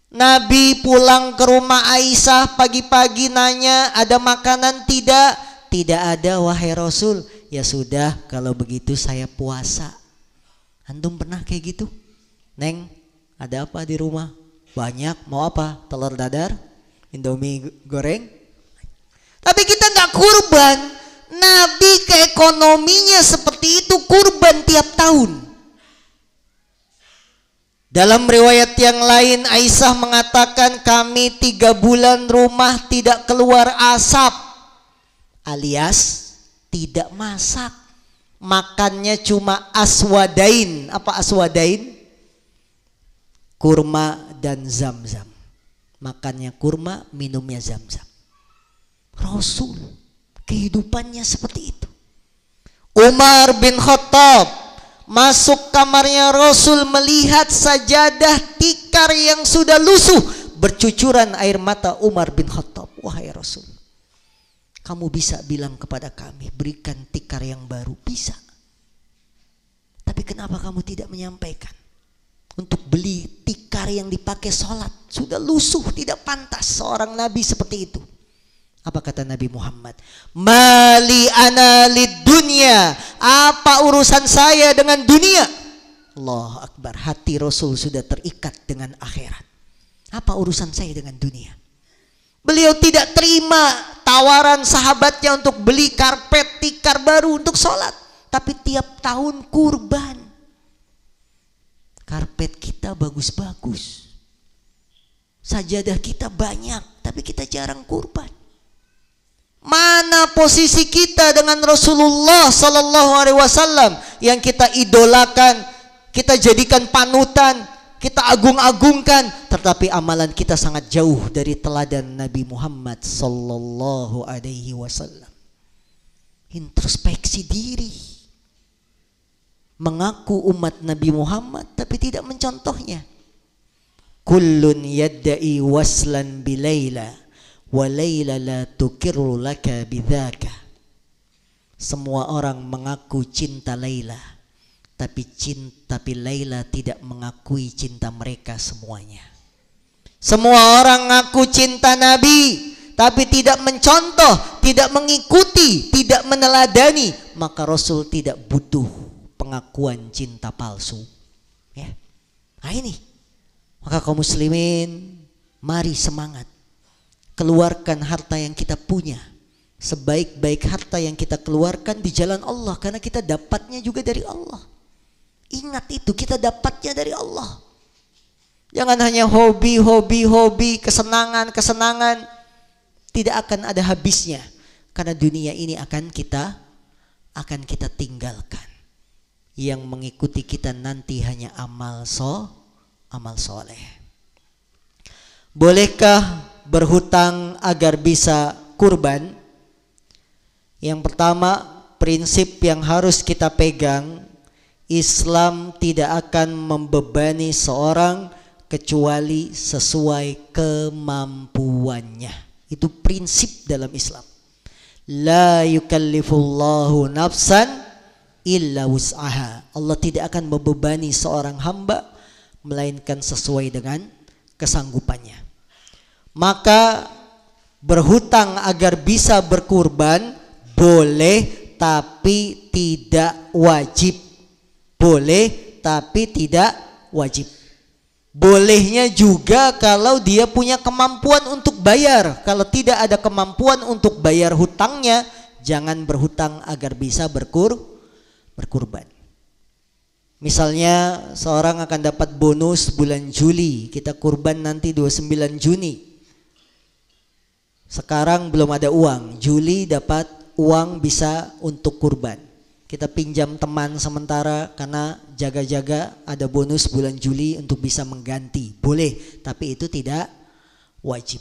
Nabi pulang ke rumah Aisyah pagi-pagi nanya, ada makanan tidak? Tidak ada wahai Rasul. Ya sudah, kalau begitu saya puasa. Antum pernah kayak gitu? Neng, ada apa di rumah? Banyak, mau apa? Telur dadar? Indomie goreng? Tapi kita nggak kurban. Nabi keekonominya seperti itu, kurban tiap tahun. Dalam riwayat yang lain Aisyah mengatakan, kami 3 bulan rumah tidak keluar asap, alias tidak masak. Makannya cuma aswadain. Apa aswadain? Kurma dan zam-zam. Makannya kurma, minumnya zam-zam. Rasul kehidupannya seperti itu. Umar bin Khattab masuk kamarnya Rasul, melihat sajadah tikar yang sudah lusuh, bercucuran air mata. Umar bin Khattab, wahai Rasul, kamu bisa bilang kepada kami, berikan tikar yang baru? Bisa. Tapi kenapa kamu tidak menyampaikan untuk beli tikar yang dipakai sholat? Sudah lusuh, tidak pantas seorang Nabi seperti itu. Apa kata Nabi Muhammad? Mali ana lid dunya, apa urusan saya dengan dunia? Allahu Akbar, hati Rasul sudah terikat dengan akhirat. Apa urusan saya dengan dunia? Beliau tidak terima tawaran sahabatnya untuk beli karpet tikar baru untuk sholat, tapi tiap tahun kurban. Karpet kita bagus-bagus, sajadah kita banyak, tapi kita jarang kurban. Mana posisi kita dengan Rasulullah Sallallahu Alaihi Wasallam yang kita idolakan, kita jadikan panutan, kita agung-agungkan, tetapi amalan kita sangat jauh dari teladan Nabi Muhammad Sallallahu Alaihi Wasallam. Introspeksi diri, mengaku umat Nabi Muhammad tapi tidak mencontohnya. Kullun yadda'i waslan bilaila wa laila la tukirru laka bidzaka. Semua orang mengaku cinta Laila, tapi Laila tidak mengakui cinta mereka semuanya. Semua orang ngaku cinta Nabi, tapi tidak mencontoh, tidak mengikuti, tidak meneladani. Maka Rasul tidak butuh pengakuan cinta palsu. Ya. Nah ini, maka kaum muslimin, mari semangat. Keluarkan harta yang kita punya, sebaik-baik harta yang kita keluarkan di jalan Allah, karena kita dapatnya juga dari Allah. Ingat itu, kita dapatnya dari Allah. Jangan hanya hobi, kesenangan, tidak akan ada habisnya, karena dunia ini akan kita tinggalkan. Yang mengikuti kita nanti hanya amal soleh. Bolehkah berhutang agar bisa kurban? Yang pertama, prinsip yang harus kita pegang, Islam tidak akan membebani seorang kecuali sesuai kemampuannya. Itu prinsip dalam Islam. La yukallifullahu nafsan illa wus'aha. Allah tidak akan membebani seorang hamba melainkan sesuai dengan kesanggupannya. Maka berhutang agar bisa berkurban boleh tapi tidak wajib. Boleh tapi tidak wajib. Bolehnya juga kalau dia punya kemampuan untuk bayar. Kalau tidak ada kemampuan untuk bayar hutangnya, jangan berhutang agar bisa berkurban. Misalnya seorang akan dapat bonus bulan Juli, kita kurban nanti 29 Juni. Sekarang belum ada uang, Juli dapat uang bisa untuk kurban. Kita pinjam teman sementara karena jaga-jaga ada bonus bulan Juli untuk bisa mengganti. Boleh, tapi itu tidak wajib.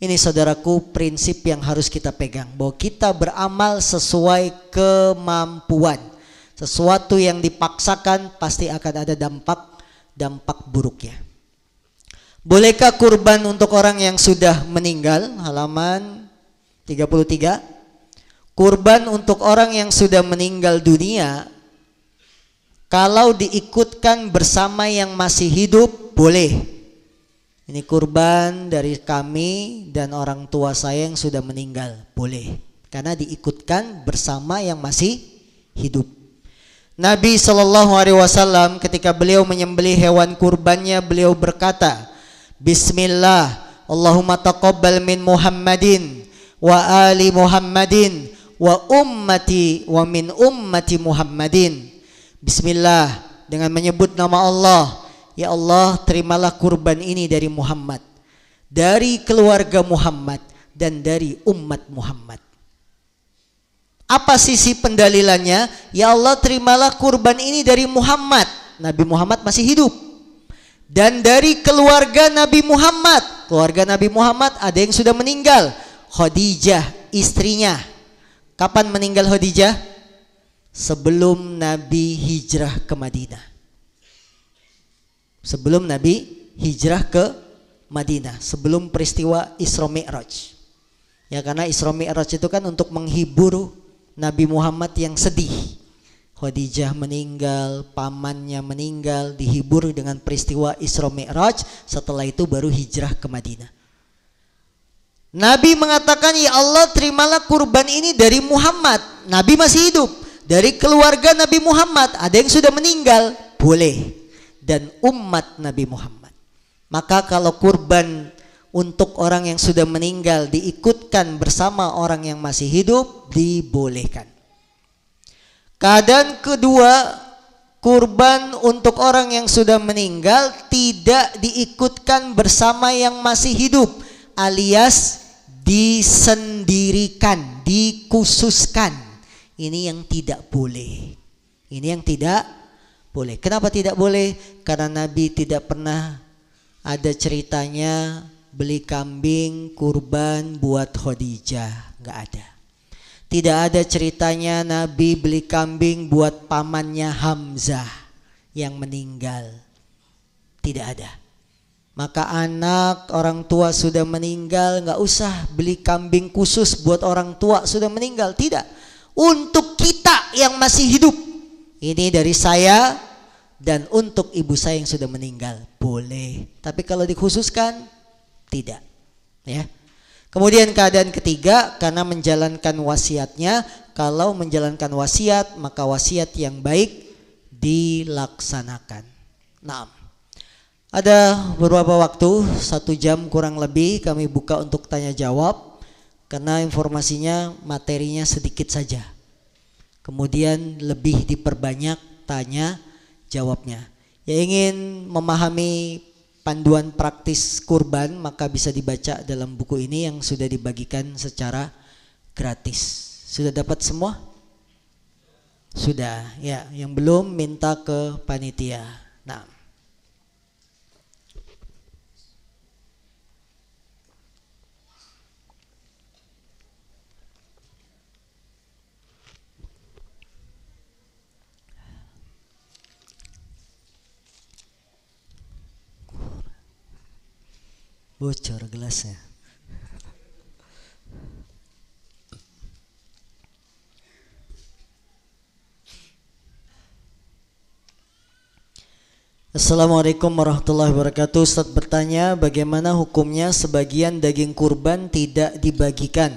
Ini saudaraku prinsip yang harus kita pegang, bahwa kita beramal sesuai kemampuan. Sesuatu yang dipaksakan pasti akan ada dampak buruknya. Bolehkah kurban untuk orang yang sudah meninggal? Halaman 33. Kurban untuk orang yang sudah meninggal dunia, kalau diikutkan bersama yang masih hidup, boleh. Ini kurban dari kami dan orang tua saya yang sudah meninggal, boleh. Karena diikutkan bersama yang masih hidup. Nabi SAW ketika beliau menyembelih hewan kurbannya, beliau berkata, Bismillah, Allahumma taqabbal min Muhammadin wa ali Muhammadin wa ummati wa min ummati Muhammadin. Bismillah, dengan menyebut nama Allah. Ya Allah, terimalah kurban ini dari Muhammad, dari keluarga Muhammad, dan dari umat Muhammad. Apa sisi pendalilannya? Ya Allah, terimalah kurban ini dari Muhammad. Nabi Muhammad masih hidup. Dan dari keluarga Nabi Muhammad. Keluarga Nabi Muhammad ada yang sudah meninggal. Khadijah, istrinya. Kapan meninggal Khadijah? Sebelum Nabi hijrah ke Madinah. Sebelum Nabi hijrah ke Madinah, sebelum peristiwa Isra Mi'raj. Ya, karena Isra Mi'raj itu kan untuk menghibur Nabi Muhammad yang sedih. Khadijah meninggal, pamannya meninggal, dihibur dengan peristiwa Isra Mi'raj. Setelah itu baru hijrah ke Madinah. Nabi mengatakan, ya Allah, terimalah kurban ini dari Muhammad. Nabi masih hidup. Dari keluarga Nabi Muhammad, ada yang sudah meninggal, boleh. Dan umat Nabi Muhammad. Maka kalau kurban untuk orang yang sudah meninggal diikutkan bersama orang yang masih hidup, dibolehkan. Keadaan kedua, kurban untuk orang yang sudah meninggal tidak diikutkan bersama yang masih hidup, alias disendirikan, dikhususkan. Ini yang tidak boleh. Ini yang tidak boleh. Kenapa tidak boleh? Karena Nabi tidak pernah ada ceritanya beli kambing kurban buat Khadijah, nggak ada. Tidak ada ceritanya Nabi beli kambing buat pamannya Hamzah yang meninggal. Tidak ada. Maka anak orang tua sudah meninggal, nggak usah beli kambing khusus buat orang tua sudah meninggal. Tidak. Untuk kita yang masih hidup, ini dari saya dan untuk ibu saya yang sudah meninggal, boleh. Tapi kalau dikhususkan, tidak. Ya. Kemudian keadaan ketiga, karena menjalankan wasiatnya. Kalau menjalankan wasiat, maka wasiat yang baik dilaksanakan. Nah, ada beberapa waktu, 1 jam kurang lebih kami buka untuk tanya jawab. Karena informasinya, materinya sedikit saja. Kemudian lebih diperbanyak tanya jawabnya. Yang ingin memahami panduan praktis kurban, maka bisa dibaca dalam buku ini yang sudah dibagikan secara gratis. Sudah dapat semua? Sudah, ya. Yang belum minta ke panitia. Nah, Bocor gelasnya. Assalamualaikum warahmatullahi wabarakatuh. Ustaz bertanya, bagaimana hukumnya sebagian daging kurban tidak dibagikan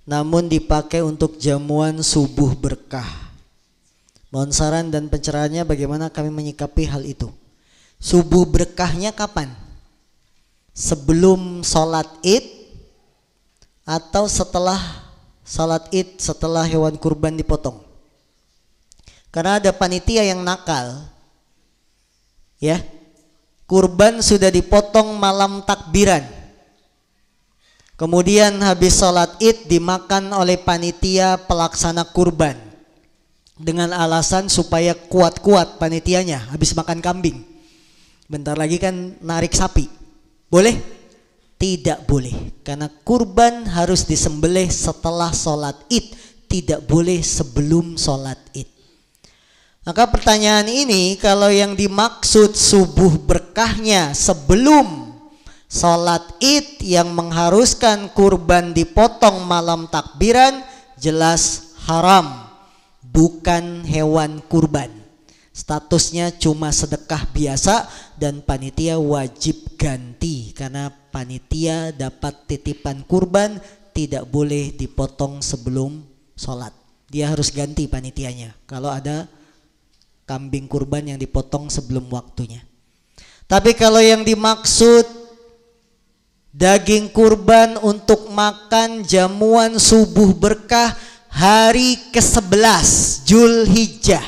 namun dipakai untuk jamuan subuh berkah? Mohon saran dan pencerahannya bagaimana kami menyikapi hal itu. Subuh berkahnya kapan? Sebelum sholat Id atau setelah sholat Id, setelah hewan kurban dipotong? Karena ada panitia yang nakal, ya, kurban sudah dipotong malam takbiran, kemudian habis sholat Id dimakan oleh panitia pelaksana kurban dengan alasan supaya kuat-kuat panitianya habis makan kambing. Bentar lagi kan narik sapi. Boleh? Tidak boleh, karena kurban harus disembelih setelah sholat Id, tidak boleh sebelum sholat Id. Maka pertanyaan ini, kalau yang dimaksud subuh berkahnya sebelum sholat Id yang mengharuskan kurban dipotong malam takbiran, jelas haram, bukan hewan kurban. Statusnya cuma sedekah biasa dan panitia wajib ganti, karena panitia dapat titipan kurban tidak boleh dipotong sebelum sholat. Dia harus ganti panitianya kalau ada kambing kurban yang dipotong sebelum waktunya. Tapi kalau yang dimaksud daging kurban untuk makan jamuan subuh berkah hari ke-11 Zulhijjah,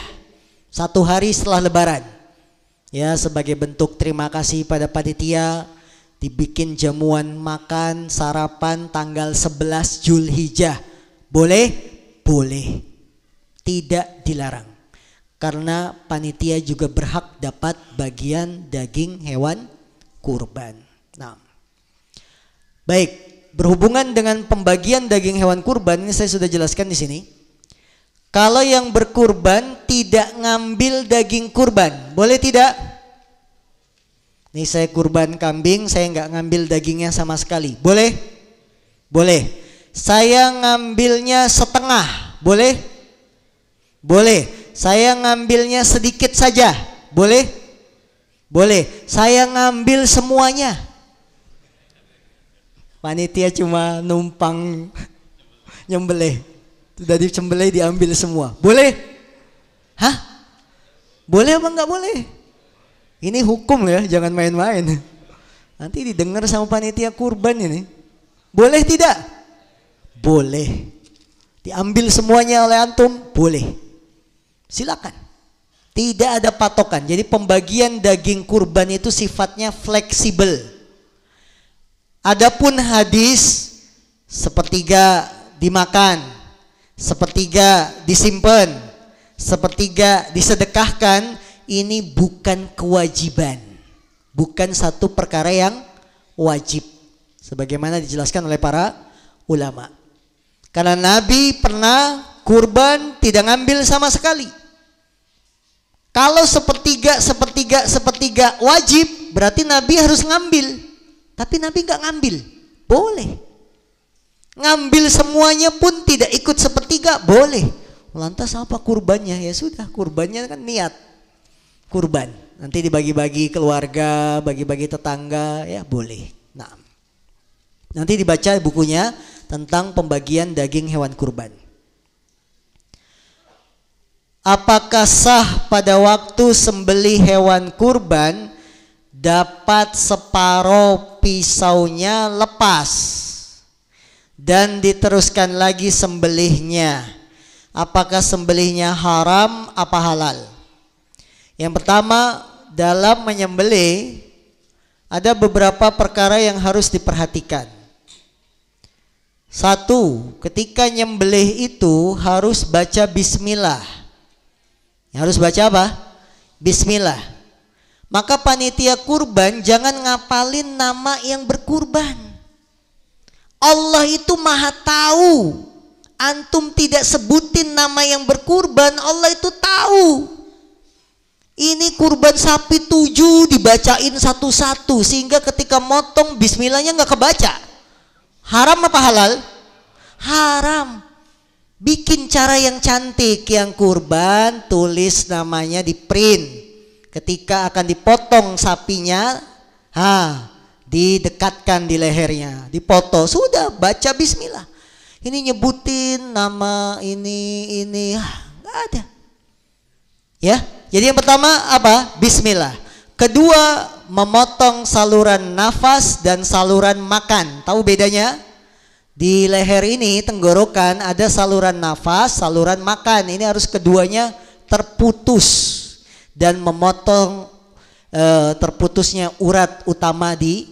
1 hari setelah lebaran, ya, sebagai bentuk terima kasih pada panitia, dibikin jamuan makan sarapan tanggal 11 Zulhijjah. Boleh? Boleh, tidak dilarang. Karena panitia juga berhak dapat bagian daging hewan kurban. Nah, baik, berhubungan dengan pembagian daging hewan kurban ini saya sudah jelaskan di sini. Kalau yang berkurban tidak ngambil daging kurban, boleh tidak? Nih saya kurban kambing, saya nggak ngambil dagingnya sama sekali, boleh? Boleh. Saya ngambilnya setengah, boleh? Boleh. Saya ngambilnya sedikit saja, boleh? Boleh. Saya ngambil semuanya. Panitia cuma numpang nyembelih, sudah disembelih diambil semua, boleh? Hah? Boleh apa enggak boleh? Ini hukum ya, jangan main-main. Nanti didengar sama panitia kurban ini. Boleh tidak? Boleh. Diambil semuanya oleh antum, boleh. Silakan. Tidak ada patokan. Jadi pembagian daging kurban itu sifatnya fleksibel. Adapun hadis sepertiga dimakan, sepertiga disimpan, sepertiga disedekahkan, ini bukan kewajiban, bukan satu perkara yang wajib, sebagaimana dijelaskan oleh para ulama. Karena Nabi pernah kurban tidak ngambil sama sekali. Kalau sepertiga wajib, berarti Nabi harus ngambil. Tapi Nabi nggak ngambil, boleh. Ngambil semuanya pun tidak ikut sepertiga, boleh. Lantas apa kurbannya? Ya sudah, kurbannya kan niat kurban. Nanti dibagi-bagi keluarga, bagi-bagi tetangga, ya boleh. Nah, nanti dibaca bukunya tentang pembagian daging hewan kurban. Apakah sah pada waktu sembelih hewan kurban dapat separuh pisaunya lepas dan diteruskan lagi sembelihnya? Apakah sembelihnya haram apa halal? Yang pertama, dalam menyembelih ada beberapa perkara yang harus diperhatikan. Satu, ketika nyembelih itu harus baca bismillah. Harus baca apa? Bismillah. Maka panitia kurban jangan ngapalin nama yang berkurban. Allah itu maha tahu. Antum tidak sebutin nama yang berkurban, Allah itu tahu. Ini kurban sapi 7 dibacain satu-satu sehingga ketika motong bismillahnya nggak kebaca. Haram apa halal? Haram. Bikin cara yang cantik, yang kurban tulis namanya di print. Ketika akan dipotong sapinya, didekatkan di lehernya, dipoto, sudah baca bismillah. Ini nyebutin nama ini nggak ada. Ya, jadi yang pertama apa? Bismillah. Kedua, memotong saluran nafas dan saluran makan. Tahu bedanya? Di leher ini, tenggorokan, ada saluran nafas, saluran makan. Ini harus keduanya terputus dan memotong terputusnya urat utama di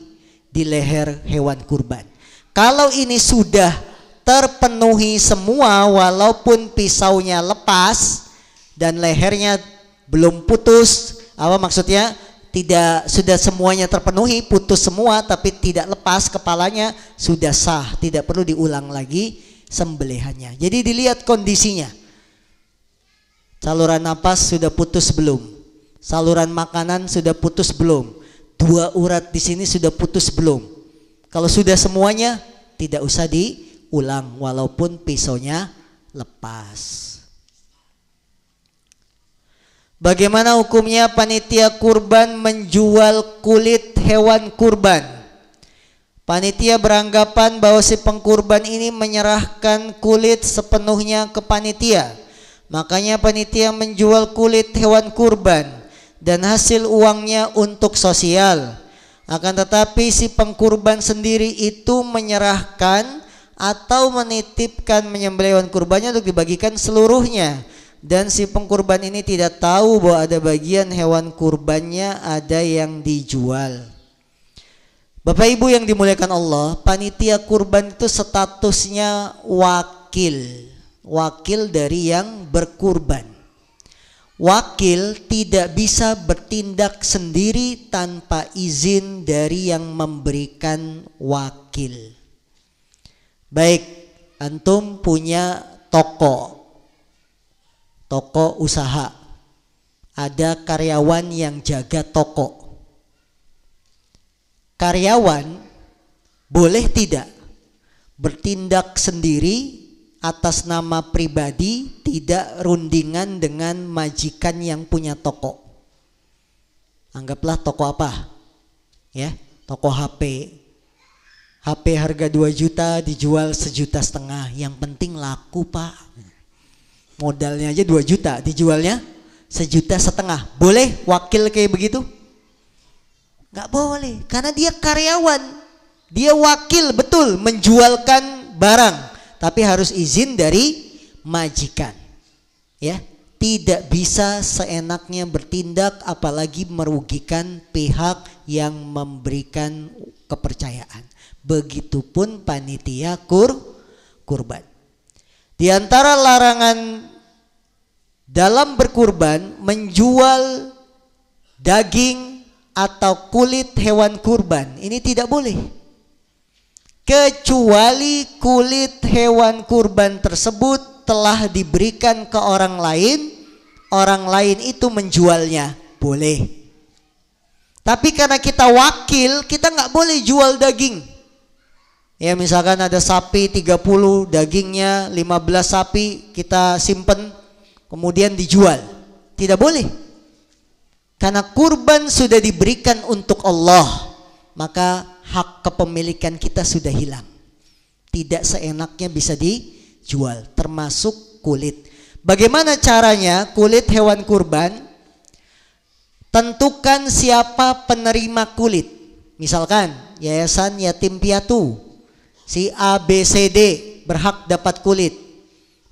leher hewan kurban. Kalau ini sudah terpenuhi semua walaupun pisaunya lepas dan lehernya belum putus, apa maksudnya? Tidak, sudah semuanya terpenuhi, putus semua tapi tidak lepas kepalanya, sudah sah, tidak perlu diulang lagi sembelihannya. Jadi dilihat kondisinya. Saluran napas sudah putus belum? Saluran makanan sudah putus belum? Dua urat di sini sudah putus belum? Kalau sudah semuanya, tidak usah diulang walaupun pisaunya lepas. Bagaimana hukumnya panitia kurban menjual kulit hewan kurban? Panitia beranggapan bahwa si pengkurban ini menyerahkan kulit sepenuhnya ke panitia. Makanya panitia menjual kulit hewan kurban dan hasil uangnya untuk sosial. Akan tetapi si pengkurban sendiri itu menyerahkan atau menitipkan menyembelih hewan kurbannya untuk dibagikan seluruhnya. Dan si pengkurban ini tidak tahu bahwa ada bagian hewan kurbannya ada yang dijual. Bapak Ibu yang dimuliakan Allah, panitia kurban itu statusnya wakil dari yang berkurban. Wakil tidak bisa bertindak sendiri tanpa izin dari yang memberikan wakil. Baik, antum punya toko usaha, ada karyawan yang jaga toko. Karyawan boleh tidak bertindak sendiri atas nama pribadi, tidak rundingan dengan majikan yang punya toko. Anggaplah toko apa? Ya, toko HP. HP harga 2 juta dijual 1,5 juta. Yang penting laku, Pak. Modalnya aja 2 juta, dijualnya 1,5 juta. Boleh wakil kayak begitu? Nggak boleh, karena dia karyawan. Dia wakil betul menjualkan barang, tapi harus izin dari majikan. Ya, tidak bisa seenaknya bertindak apalagi merugikan pihak yang memberikan kepercayaan. Begitupun panitia kurban. Di antara larangan dalam berkurban, menjual daging atau kulit hewan kurban, ini tidak boleh. Kecuali kulit hewan kurban tersebut telah diberikan ke orang lain itu menjualnya, boleh. Tapi karena kita wakil, kita nggak boleh jual daging. Ya, misalkan ada sapi 30, dagingnya 15 sapi kita simpen, kemudian dijual. Tidak boleh. Karena kurban sudah diberikan untuk Allah, maka hak kepemilikan kita sudah hilang. Tidak seenaknya bisa dijual, termasuk kulit. Bagaimana caranya kulit hewan kurban? Tentukan siapa penerima kulit. Misalkan Yayasan Yatim Piatu, si ABCD berhak dapat kulit.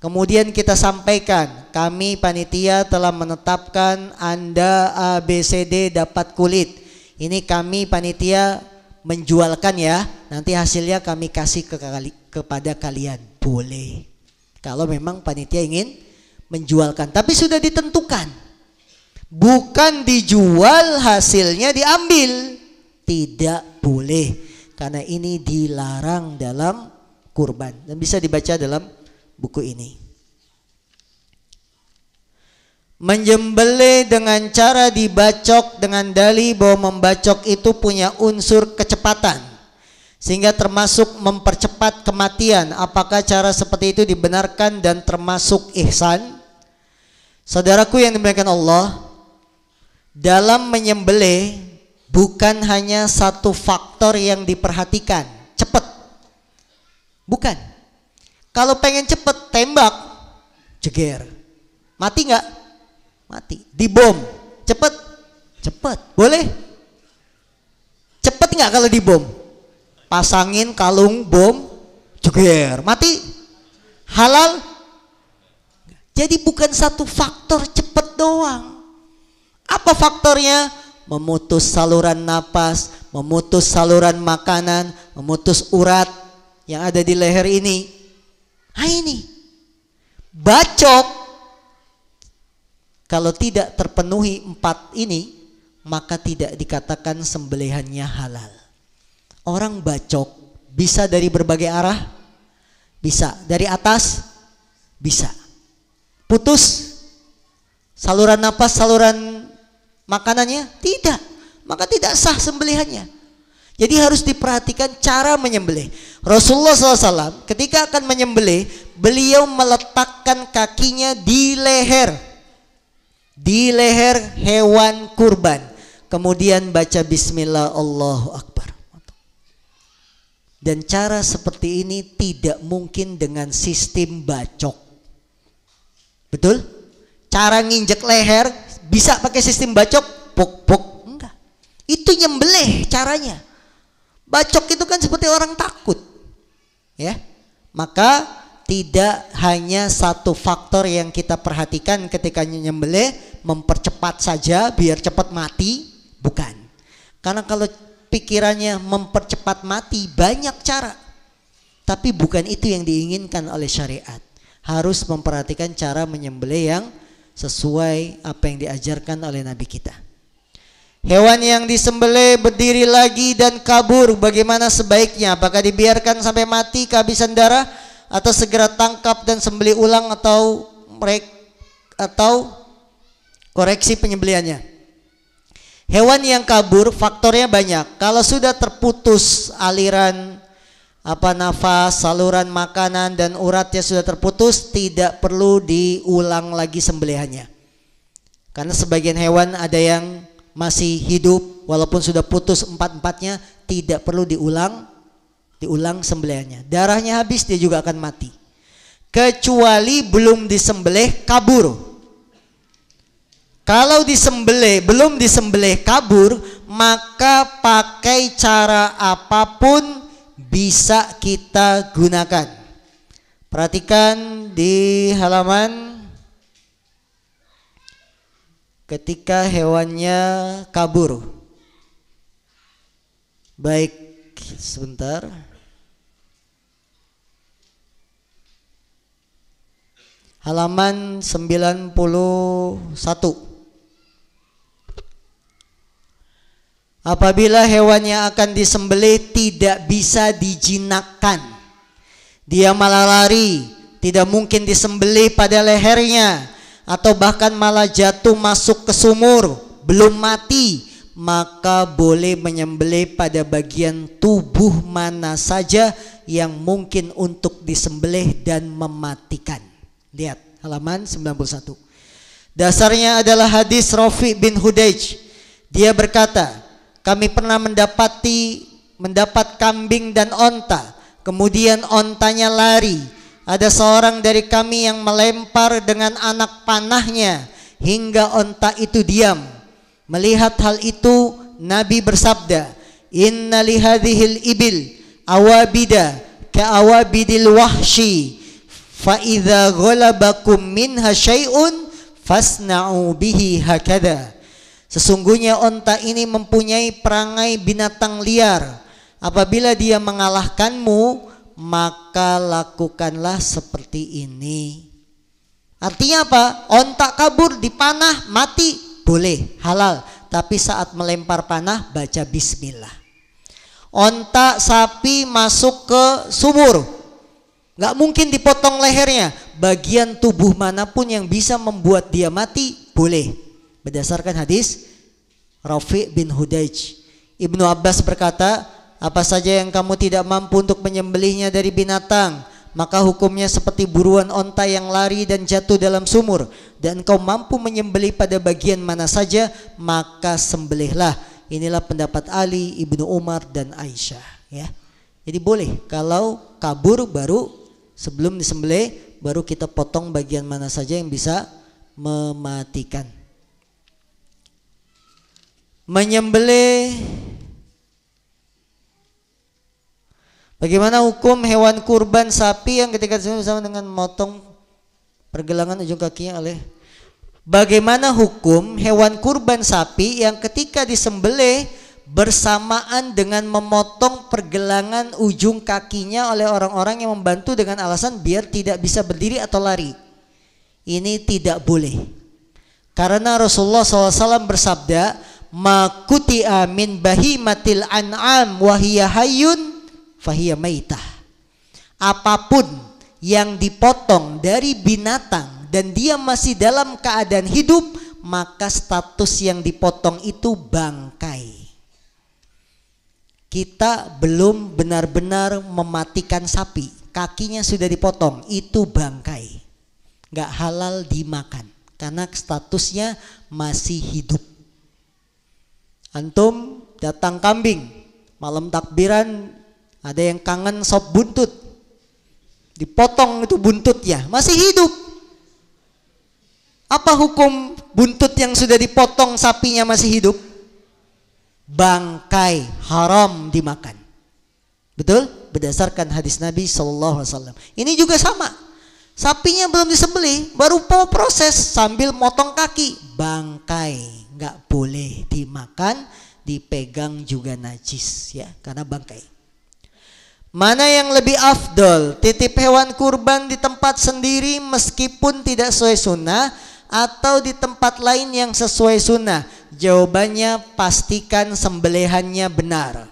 Kemudian kita sampaikan, kami panitia telah menetapkan Anda ABCD dapat kulit. Ini kami panitia menjualkan ya, nanti hasilnya kami kasih kepada kalian. Boleh, kalau memang panitia ingin menjualkan. Tapi sudah ditentukan, bukan dijual hasilnya diambil. Tidak boleh, karena ini dilarang dalam kurban dan bisa dibaca dalam buku ini. Menyembelih dengan cara dibacok dengan dalih bahwa membacok itu punya unsur kecepatan, sehingga termasuk mempercepat kematian. Apakah cara seperti itu dibenarkan dan termasuk ihsan? Saudaraku yang dimuliakan Allah, dalam menyembelih bukan hanya satu faktor yang diperhatikan, cepat. Bukan. Kalau pengen cepat, tembak, jeger. Mati nggak? Mati. Dibom, cepat? Cepat. Boleh? Cepat nggak kalau dibom? Pasangin kalung bom, jeger, mati. Halal? Jadi bukan satu faktor cepat doang. Apa faktornya? Memutus saluran napas, memutus saluran makanan, memutus urat yang ada di leher ini. Nah ini bacok, kalau tidak terpenuhi 4 ini, maka tidak dikatakan sembelihannya halal. Orang bacok bisa dari berbagai arah, bisa dari atas, bisa putus saluran napas, saluran makanannya, tidak, maka tidak sah sembelihannya. Jadi harus diperhatikan cara menyembelih. Rasulullah SAW ketika akan menyembelih, beliau meletakkan kakinya di leher hewan kurban, kemudian baca Bismillah, Allahu Akbar. Dan cara seperti ini tidak mungkin dengan sistem bacok. Betul? Cara nginjek leher bisa pakai sistem bacok? Pok-pok, enggak. Itu nyembelih caranya. Bacok itu kan seperti orang takut, ya. Maka tidak hanya satu faktor yang kita perhatikan ketika nyembelih, mempercepat saja biar cepat mati, bukan. Karena kalau pikirannya mempercepat mati, banyak cara, tapi bukan itu yang diinginkan oleh syariat. Harus memperhatikan cara menyembelih yang sesuai apa yang diajarkan oleh Nabi kita. Hewan yang disembelih berdiri lagi dan kabur, bagaimana sebaiknya? Apakah dibiarkan sampai mati kehabisan darah, atau segera tangkap dan sembelih ulang, atau koreksi penyembelihannya? Hewan yang kabur faktornya banyak. Kalau sudah terputus aliran nafas, saluran makanan dan uratnya sudah terputus, tidak perlu diulang lagi sembelihannya. Karena sebagian hewan ada yang masih hidup walaupun sudah putus 4-4-nya, tidak perlu diulang sembelihannya. Darahnya habis, dia juga akan mati. Kecuali belum disembelih kabur. Kalau belum disembelih kabur, maka pakai cara apapun bisa kita gunakan. Perhatikan di halaman ketika hewannya kabur. Baik, sebentar. Halaman 91. Apabila hewan yang akan disembelih tidak bisa dijinakkan, dia malah lari, tidak mungkin disembelih pada lehernya, atau bahkan malah jatuh masuk ke sumur, belum mati, maka boleh menyembelih pada bagian tubuh mana saja yang mungkin untuk disembelih dan mematikan. Lihat halaman 91. Dasarnya adalah hadis Rafi bin Hudaij. Dia berkata, kami pernah mendapat kambing dan onta, kemudian ontanya lari. Ada seorang dari kami yang melempar dengan anak panahnya hingga onta itu diam. Melihat hal itu, Nabi bersabda, inna lihadhil ibil awabida ka'awabidil wahshi, fa idza ghalabakum minha syai'un fasna'u bihi hakadha. Sesungguhnya onta ini mempunyai perangai binatang liar. Apabila dia mengalahkanmu, maka lakukanlah seperti ini. Artinya apa? Onta kabur, dipanah, mati, boleh, halal. Tapi saat melempar panah, baca bismillah. Onta sapi masuk ke sumur, gak mungkin dipotong lehernya. Bagian tubuh manapun yang bisa membuat dia mati, boleh. Berdasarkan hadis Rafi' bin Hudaij. Ibnu Abbas berkata, apa saja yang kamu tidak mampu untuk menyembelihnya dari binatang, maka hukumnya seperti buruan onta yang lari dan jatuh dalam sumur, dan engkau mampu menyembelih pada bagian mana saja, maka sembelihlah. Inilah pendapat Ali, Ibnu Umar, dan Aisyah, ya. Jadi boleh kalau kabur baru sebelum disembelih baru kita potong bagian mana saja yang bisa mematikan. Menyembelih. Bagaimana hukum hewan kurban sapi yang ketika disembelih sama dengan memotong pergelangan ujung kakinya oleh. Bagaimana hukum hewan kurban sapi yang ketika disembelih bersamaan dengan memotong pergelangan ujung kakinya oleh orang-orang yang membantu dengan alasan biar tidak bisa berdiri atau lari? Ini tidak boleh. Karena Rasulullah SAW bersabda, "Ma kuti'a min bahimatil an'am wa hiya hayyun fahiya maitah." Apapun yang dipotong dari binatang dan dia masih dalam keadaan hidup, maka status yang dipotong itu bangkai. Kita belum benar-benar mematikan sapi, kakinya sudah dipotong, itu bangkai, nggak halal dimakan karena statusnya masih hidup. Antum datang kambing, malam takbiran ada yang kangen sop buntut, dipotong itu buntutnya, masih hidup. Apa hukum buntut yang sudah dipotong sapinya masih hidup? Bangkai, haram dimakan. Betul? Berdasarkan hadis Nabi SAW. Ini juga sama. Sapinya belum disembelih, baru proses sambil motong kaki, bangkai, nggak boleh dimakan, dipegang juga najis, ya, karena bangkai. Mana yang lebih afdol, titip hewan kurban di tempat sendiri meskipun tidak sesuai sunnah, atau di tempat lain yang sesuai sunnah? Jawabannya pastikan sembelihannya benar.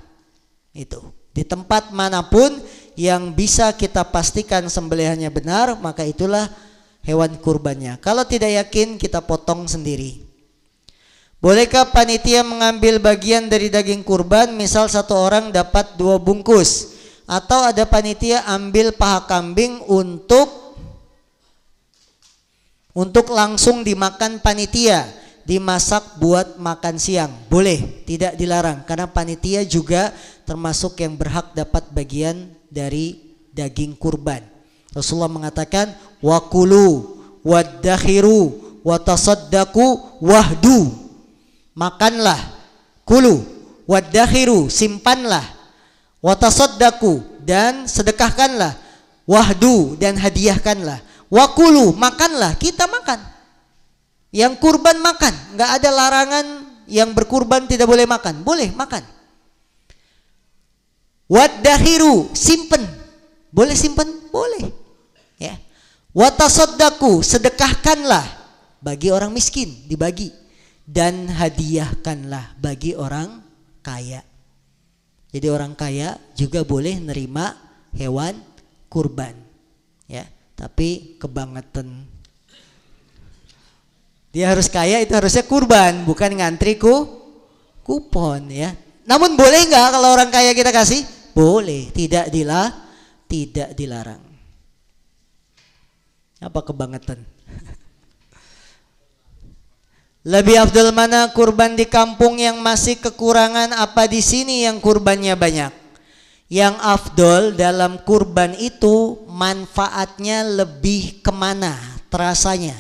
Itu di tempat manapun yang bisa kita pastikan sembelihannya benar, maka itulah hewan kurbannya. Kalau tidak yakin, kita potong sendiri. Bolehkah panitia mengambil bagian dari daging kurban? Misal satu orang dapat 2 bungkus, atau ada panitia ambil paha kambing untuk langsung dimakan panitia, dimasak buat makan siang. Boleh, tidak dilarang, karena panitia juga termasuk yang berhak dapat bagian dari daging kurban. Rasulullah mengatakan, wakulu waddakhiru watasaddaku wahdu. Makanlah, kulu, waddakhiru, simpanlah, watasaddaku, dan sedekahkanlah, wahdu, dan hadiahkanlah. Wakulu, makanlah, kita makan. Yang kurban makan, nggak ada larangan yang berkurban tidak boleh makan, boleh makan. Waddahiru, simpen, boleh simpen, boleh. Ya. Watasaddaku, sedekahkanlah bagi orang miskin, dibagi, dan hadiahkanlah bagi orang kaya. Jadi orang kaya juga boleh nerima hewan kurban, ya. Tapi kebangetan, dia harus kaya, itu harusnya kurban, bukan ngantri kupon, ya. Namun boleh nggak kalau orang kaya kita kasih? Boleh, tidak dilarang. Apa kebangetan? Lebih afdal mana, kurban di kampung yang masih kekurangan apa di sini yang kurbannya banyak? Yang afdol dalam kurban itu manfaatnya lebih kemana terasanya.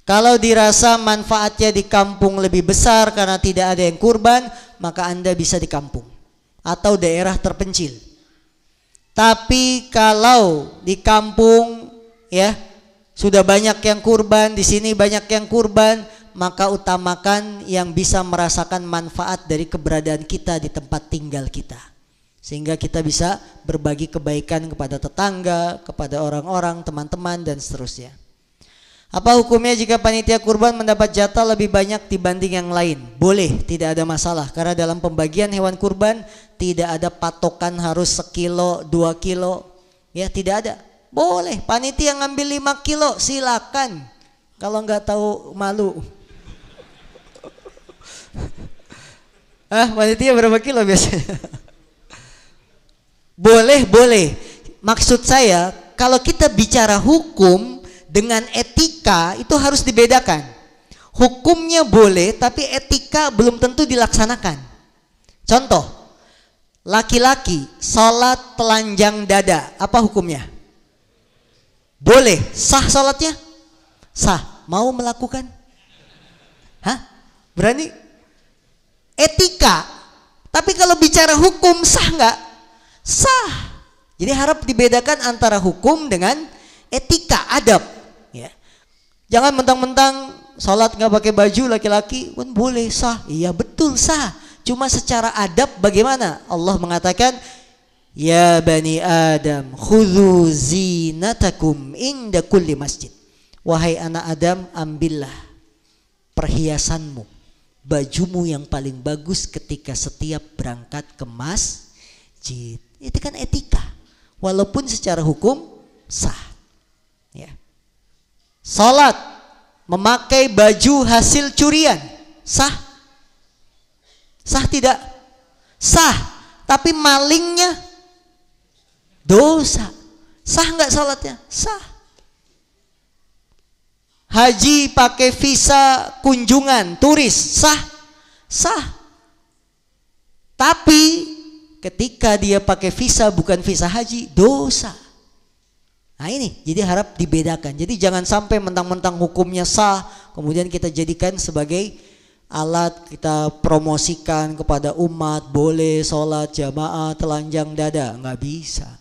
Kalau dirasa manfaatnya di kampung lebih besar karena tidak ada yang kurban, maka Anda bisa di kampung atau daerah terpencil. Tapi kalau di kampung, ya, sudah banyak yang kurban, di sini banyak yang kurban, maka utamakan yang bisa merasakan manfaat dari keberadaan kita di tempat tinggal kita, sehingga kita bisa berbagi kebaikan kepada tetangga, kepada orang-orang, teman-teman, dan seterusnya. Apa hukumnya jika panitia kurban mendapat jatah lebih banyak dibanding yang lain? Boleh, tidak ada masalah, karena dalam pembagian hewan kurban tidak ada patokan harus 1 kilo, 2 kilo, ya, tidak ada. Boleh, panitia ngambil 5 kilo, silakan. Kalau nggak tahu malu. Panitia berapa kilo biasanya? Boleh. Maksud saya, kalau kita bicara hukum dengan etika itu harus dibedakan. Hukumnya boleh, tapi etika belum tentu dilaksanakan. Contoh, laki-laki sholat telanjang dada, apa hukumnya? Boleh. Sah sholatnya? Sah. Mau melakukan? Berani? Etika. Tapi kalau bicara hukum sah nggak? Sah. Jadi harap dibedakan antara hukum dengan etika, adab. Ya. Jangan mentang-mentang sholat nggak pakai baju laki-laki pun boleh, sah. Iya betul sah. Cuma secara adab bagaimana? Allah mengatakan, ya bani Adam, khudhu zinatakum inda kulli masjid. Wahai anak Adam, ambillah perhiasanmu, bajumu yang paling bagus ketika setiap berangkat ke masjid. Itu kan etika. Walaupun secara hukum sah. Ya. Salat memakai baju hasil curian, sah? Sah tidak? Sah. Tapi malingnya dosa. Sah nggak salatnya? Sah. Haji pakai visa kunjungan turis, sah? Sah. Tapi ketika dia pakai visa bukan visa haji, dosa. Nah ini, jadi harap dibedakan. Jadi jangan sampai mentang-mentang hukumnya sah, kemudian kita jadikan sebagai alat kita promosikan kepada umat, boleh sholat jamaah telanjang dada, nggak bisa.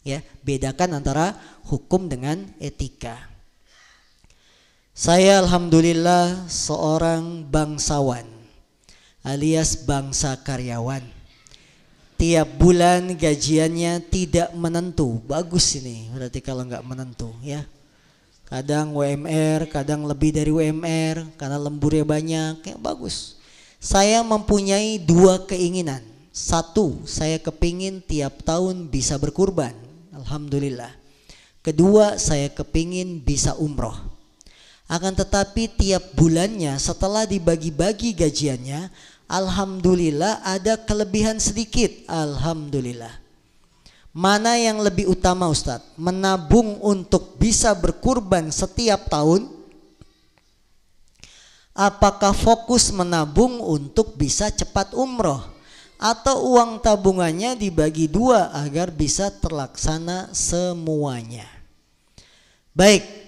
Ya, bedakan antara hukum dengan etika. Saya alhamdulillah seorang bangsawan alias bangsa karyawan. Tiap bulan gajiannya tidak menentu. Bagus ini berarti kalau nggak menentu ya. Kadang WMR, kadang lebih dari WMR karena lemburnya banyak. Ya bagus. Saya mempunyai dua keinginan. Satu, saya kepingin tiap tahun bisa berkurban. Alhamdulillah. Kedua, saya kepingin bisa umroh. Akan tetapi tiap bulannya setelah dibagi-bagi gajiannya, alhamdulillah ada kelebihan sedikit. Alhamdulillah. Mana yang lebih utama Ustadz? Menabung untuk bisa berkurban setiap tahun? Apakah fokus menabung untuk bisa cepat umroh? Atau uang tabungannya dibagi dua agar bisa terlaksana semuanya? Baik.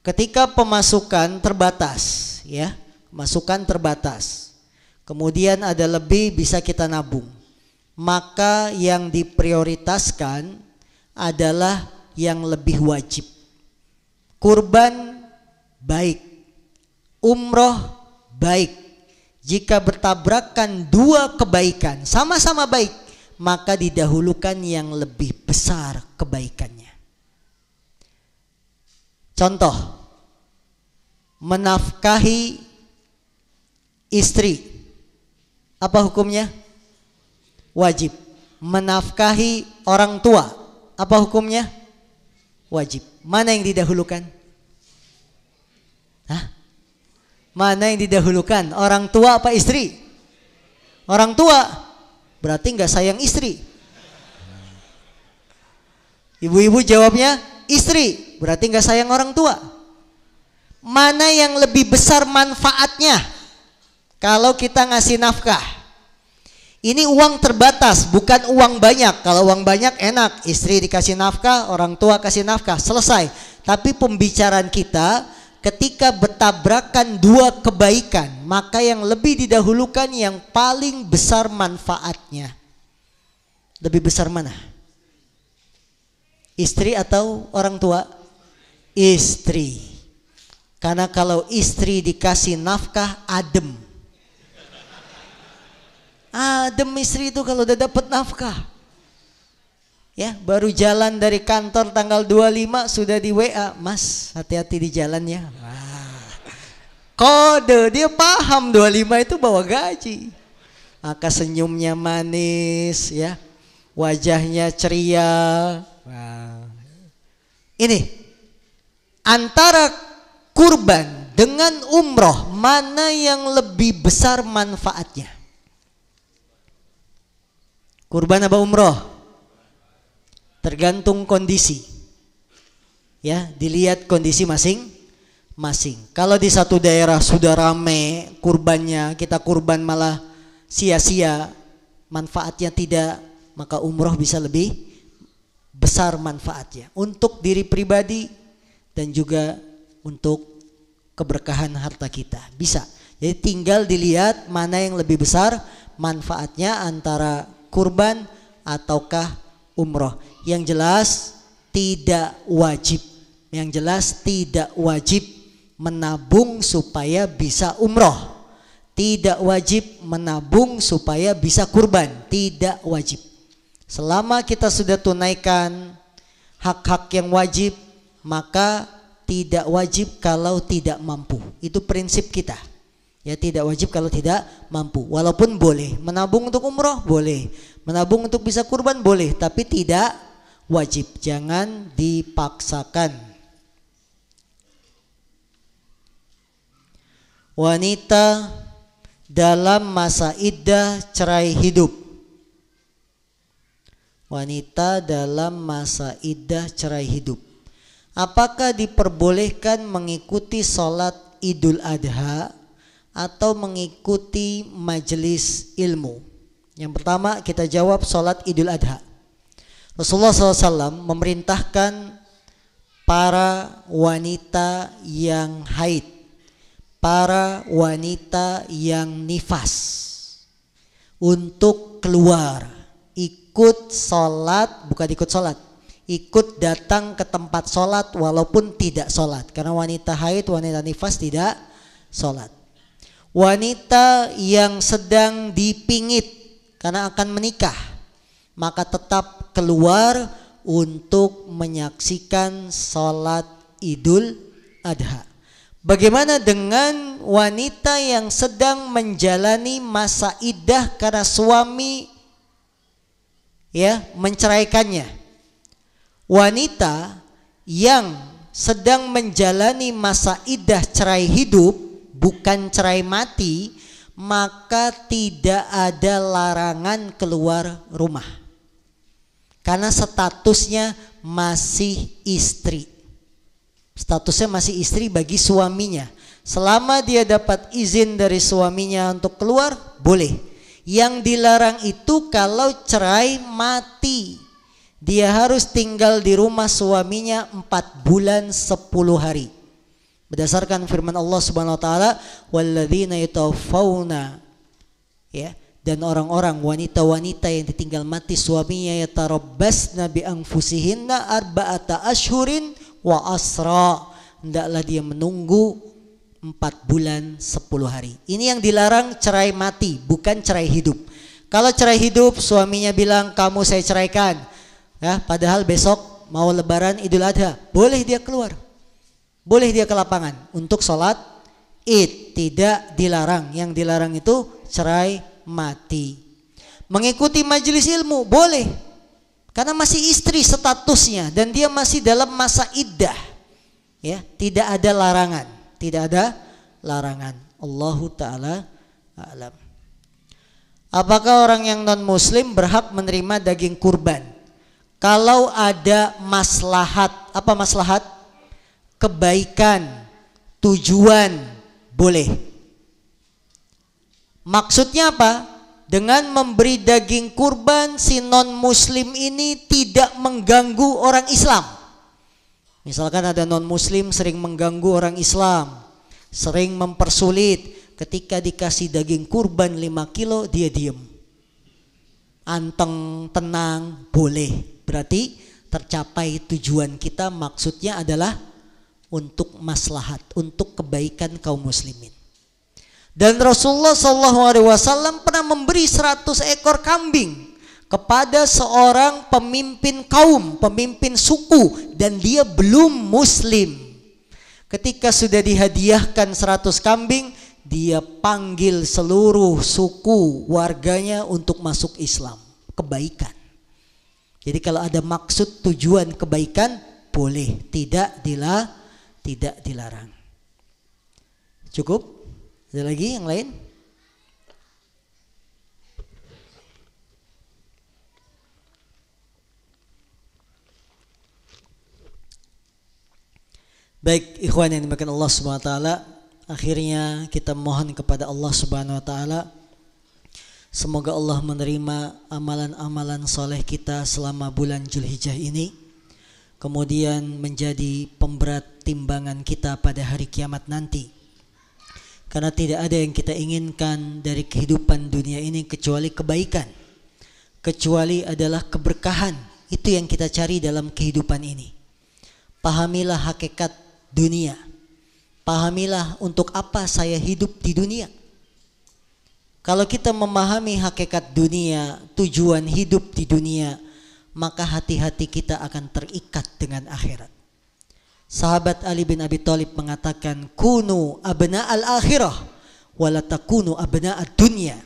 Ketika pemasukan terbatas, ya, pemasukan terbatas, kemudian ada lebih bisa kita nabung, maka yang diprioritaskan adalah yang lebih wajib. Kurban baik, umroh baik. Jika bertabrakan dua kebaikan sama-sama baik, maka didahulukan yang lebih besar kebaikannya. Contoh, menafkahi istri, apa hukumnya? Wajib. Menafkahi orang tua, apa hukumnya? Wajib. Mana yang didahulukan? Mana yang didahulukan? Orang tua apa istri? Orang tua. Berarti nggak sayang istri. Ibu-ibu jawabnya istri. Berarti nggak sayang orang tua. Mana yang lebih besar manfaatnya kalau kita ngasih nafkah? Ini uang terbatas, bukan uang banyak. Kalau uang banyak enak, istri dikasih nafkah, orang tua kasih nafkah, selesai. Tapi pembicaraan kita ketika bertabrakan dua kebaikan, maka yang lebih didahulukan yang paling besar manfaatnya. Lebih besar mana? Istri atau orang tua? Istri. Karena kalau istri dikasih nafkah adem. Adem istri itu kalau udah dapat nafkah. Ya, baru jalan dari kantor tanggal 25 sudah di WA, "Mas, hati-hati di jalannya." Kode, dia paham 25 itu bawa gaji. Maka senyumnya manis ya. Wajahnya ceria. Ini antara kurban dengan umroh, mana yang lebih besar manfaatnya? Kurban apa umroh? Tergantung kondisi. Ya, dilihat kondisi masing-masing. Kalau di satu daerah sudah rame kurbannya, kita kurban malah sia-sia, manfaatnya tidak, maka umroh bisa lebih besar manfaatnya untuk diri pribadi dan juga untuk keberkahan harta kita. Bisa. Jadi tinggal dilihat mana yang lebih besar manfaatnya, antara kurban ataukah umroh. Yang jelas tidak wajib. Yang jelas tidak wajib menabung supaya bisa umroh. Tidak wajib menabung supaya bisa kurban. Tidak wajib. Selama kita sudah tunaikan hak-hak yang wajib, maka tidak wajib kalau tidak mampu. Itu prinsip kita. Ya, tidak wajib kalau tidak mampu. Walaupun boleh menabung untuk umroh, boleh. Menabung untuk bisa kurban, boleh. Tapi tidak wajib. Jangan dipaksakan. Wanita dalam masa iddah cerai hidup. Wanita dalam masa iddah cerai hidup. Apakah diperbolehkan mengikuti sholat Idul Adha atau mengikuti majelis ilmu? Yang pertama kita jawab sholat Idul Adha. Rasulullah SAW memerintahkan para wanita yang haid, para wanita yang nifas untuk keluar, ikut sholat, bukan ikut sholat, ikut datang ke tempat sholat walaupun tidak sholat. Karena wanita haid, wanita nifas tidak sholat. Wanita yang sedang dipingit karena akan menikah, maka tetap keluar untuk menyaksikan sholat Idul Adha. Bagaimana dengan wanita yang sedang menjalani masa iddah karena suami menceraikannya? Wanita yang sedang menjalani masa iddah cerai hidup, bukan cerai mati, maka tidak ada larangan keluar rumah. Karena statusnya masih istri. Statusnya masih istri bagi suaminya. Selama dia dapat izin dari suaminya untuk keluar, boleh. Yang dilarang itu kalau cerai mati. Dia harus tinggal di rumah suaminya 4 bulan 10 hari. Berdasarkan firman Allah Subhanahu wa taala, walladzina yatawaffawna, dan orang-orang wanita-wanita yang ditinggal mati suaminya, yatarabbasna bi anfusihinna arba'ata ashhurin wa asra, hendaklah dia menunggu 4 bulan 10 hari. Ini yang dilarang cerai mati, bukan cerai hidup. Kalau cerai hidup suaminya bilang kamu saya ceraikan, padahal besok mau lebaran Idul Adha, boleh dia keluar. Boleh dia ke lapangan untuk sholat id, tidak dilarang. Yang dilarang itu cerai mati. Mengikuti majelis ilmu boleh, karena masih istri statusnya dan dia masih dalam masa iddah. Tidak ada larangan, tidak ada larangan. Allahu ta'ala a'lam. Apakah orang yang non muslim berhak menerima daging kurban? Kalau ada maslahat, apa maslahat? Kebaikan, tujuan, boleh. Maksudnya apa? Dengan memberi daging kurban, si non muslim ini tidak mengganggu orang Islam. Misalkan ada non muslim sering mengganggu orang Islam, sering mempersulit, ketika dikasih daging kurban 5 kilo dia diem, anteng, tenang, boleh. Berarti tercapai tujuan kita, maksudnya adalah untuk maslahat, untuk kebaikan kaum muslimin. Dan Rasulullah SAW pernah memberi 100 ekor kambing kepada seorang pemimpin kaum, pemimpin suku, dan dia belum muslim. Ketika sudah dihadiahkan 100 kambing, dia panggil seluruh suku warganya untuk masuk Islam. Kebaikan. Jadi kalau ada maksud tujuan kebaikan, boleh, tidak dilarang. Cukup? Ada lagi yang lain? Baik, ikhwan yang dimakan Allah Subhanahu wa taala, akhirnya kita mohon kepada Allah Subhanahu wa taala semoga Allah menerima amalan-amalan soleh kita selama bulan Zulhijjah ini, kemudian menjadi pemberat timbangan kita pada hari kiamat nanti. Karena tidak ada yang kita inginkan dari kehidupan dunia ini kecuali kebaikan, kecuali adalah keberkahan. Itu yang kita cari dalam kehidupan ini. Pahamilah hakikat dunia. Pahamilah untuk apa saya hidup di dunia. Kalau kita memahami hakikat dunia, tujuan hidup di dunia, maka hati-hati kita akan terikat dengan akhirat. Sahabat Ali bin Abi Thalib mengatakan, kunu abna'al akhirah wala takunu abna'ad dunya.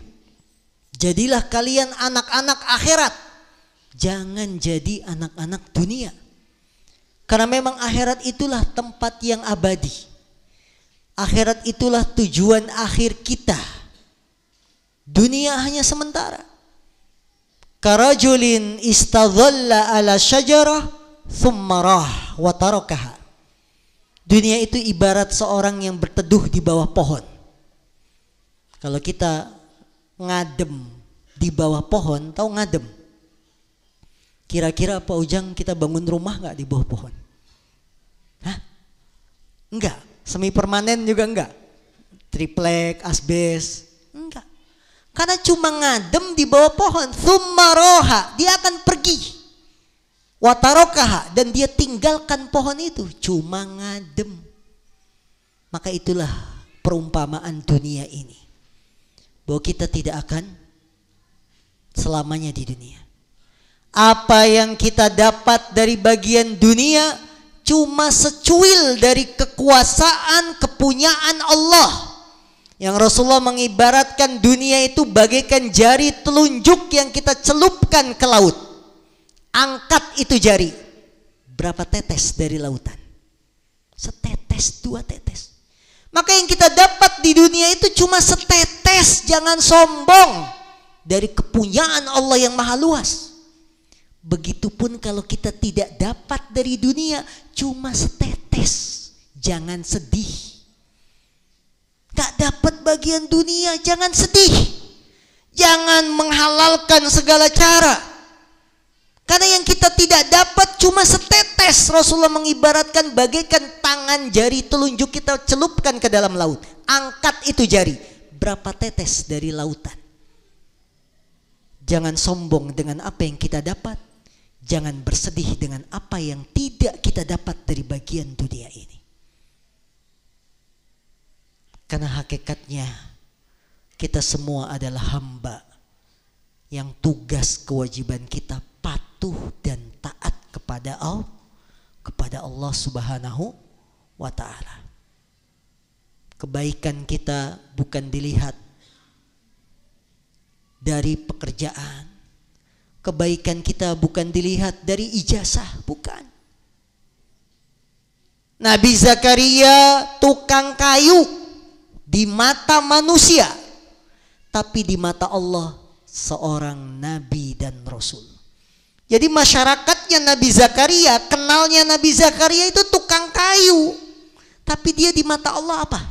Jadilah kalian anak-anak akhirat, jangan jadi anak-anak dunia. Karena memang akhirat itulah tempat yang abadi. Akhirat itulah tujuan akhir kita. Dunia hanya sementara. Karajulin istadhalla ala syajarah thumma rah wa tarakaha. Dunia itu ibarat seorang yang berteduh di bawah pohon. Kalau kita ngadem di bawah pohon, tahu ngadem? Kira-kira Pak Ujang kita bangun rumah gak di bawah pohon? Hah? Enggak. Semi permanen juga enggak. Triplek, asbes, enggak. Karena cuma ngadem di bawah pohon. Thumma roha, dia akan pergi. Watarokaha, dan dia tinggalkan pohon itu. Cuma ngadem. Maka itulah perumpamaan dunia ini. Bahwa kita tidak akan selamanya di dunia. Apa yang kita dapat dari bagian dunia cuma secuil dari kekuasaan kepunyaan Allah. Yang Rasulullah mengibaratkan dunia itu bagaikan jari telunjuk yang kita celupkan ke laut. Angkat itu jari, berapa tetes dari lautan? Setetes, 2 tetes. Maka yang kita dapat di dunia itu cuma setetes. Jangan sombong dari kepunyaan Allah yang maha luas. Begitupun kalau kita tidak dapat dari dunia cuma setetes, jangan sedih. Gak dapat bagian dunia, jangan sedih. Jangan menghalalkan segala cara. Karena yang kita tidak dapat cuma setetes. Rasulullah mengibaratkan bagaikan tangan jari telunjuk kita celupkan ke dalam laut. Angkat itu jari, berapa tetes dari lautan. Jangan sombong dengan apa yang kita dapat. Jangan bersedih dengan apa yang tidak kita dapat dari bagian dunia ini. Karena hakikatnya kita semua adalah hamba yang tugas kewajiban kita patuh dan taat kepada Allah Subhanahu wa taala. Kebaikan kita bukan dilihat dari pekerjaan. Kebaikan kita bukan dilihat dari ijazah, bukan. Nabi Zakaria tukang kayu di mata manusia, tapi di mata Allah seorang nabi dan rasul. Jadi masyarakatnya Nabi Zakaria, kenalnya Nabi Zakaria itu tukang kayu, tapi dia di mata Allah apa?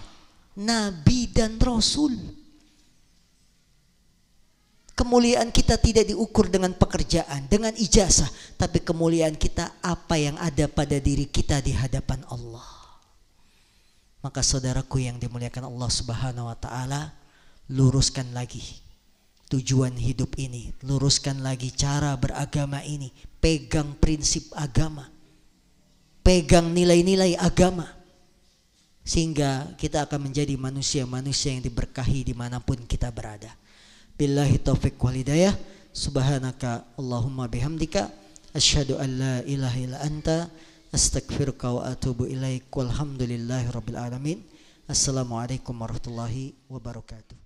Nabi dan rasul. Kemuliaan kita tidak diukur dengan pekerjaan, dengan ijazah, tapi kemuliaan kita apa yang ada pada diri kita di hadapan Allah. Maka saudaraku yang dimuliakan Allah Subhanahu wa taala, luruskan lagi tujuan hidup ini, luruskan lagi cara beragama ini, pegang prinsip agama, pegang nilai-nilai agama, sehingga kita akan menjadi manusia-manusia yang diberkahi dimanapun kita berada. Billahi taufiq wal hidayah. Subhanaka Allahumma bihamdika asyhadu an la ilaha illa anta astaghfiruka wa atubu ilaik. Walhamdulillahi rabbil alamin. Assalamualaikum warahmatullahi wabarakatuh.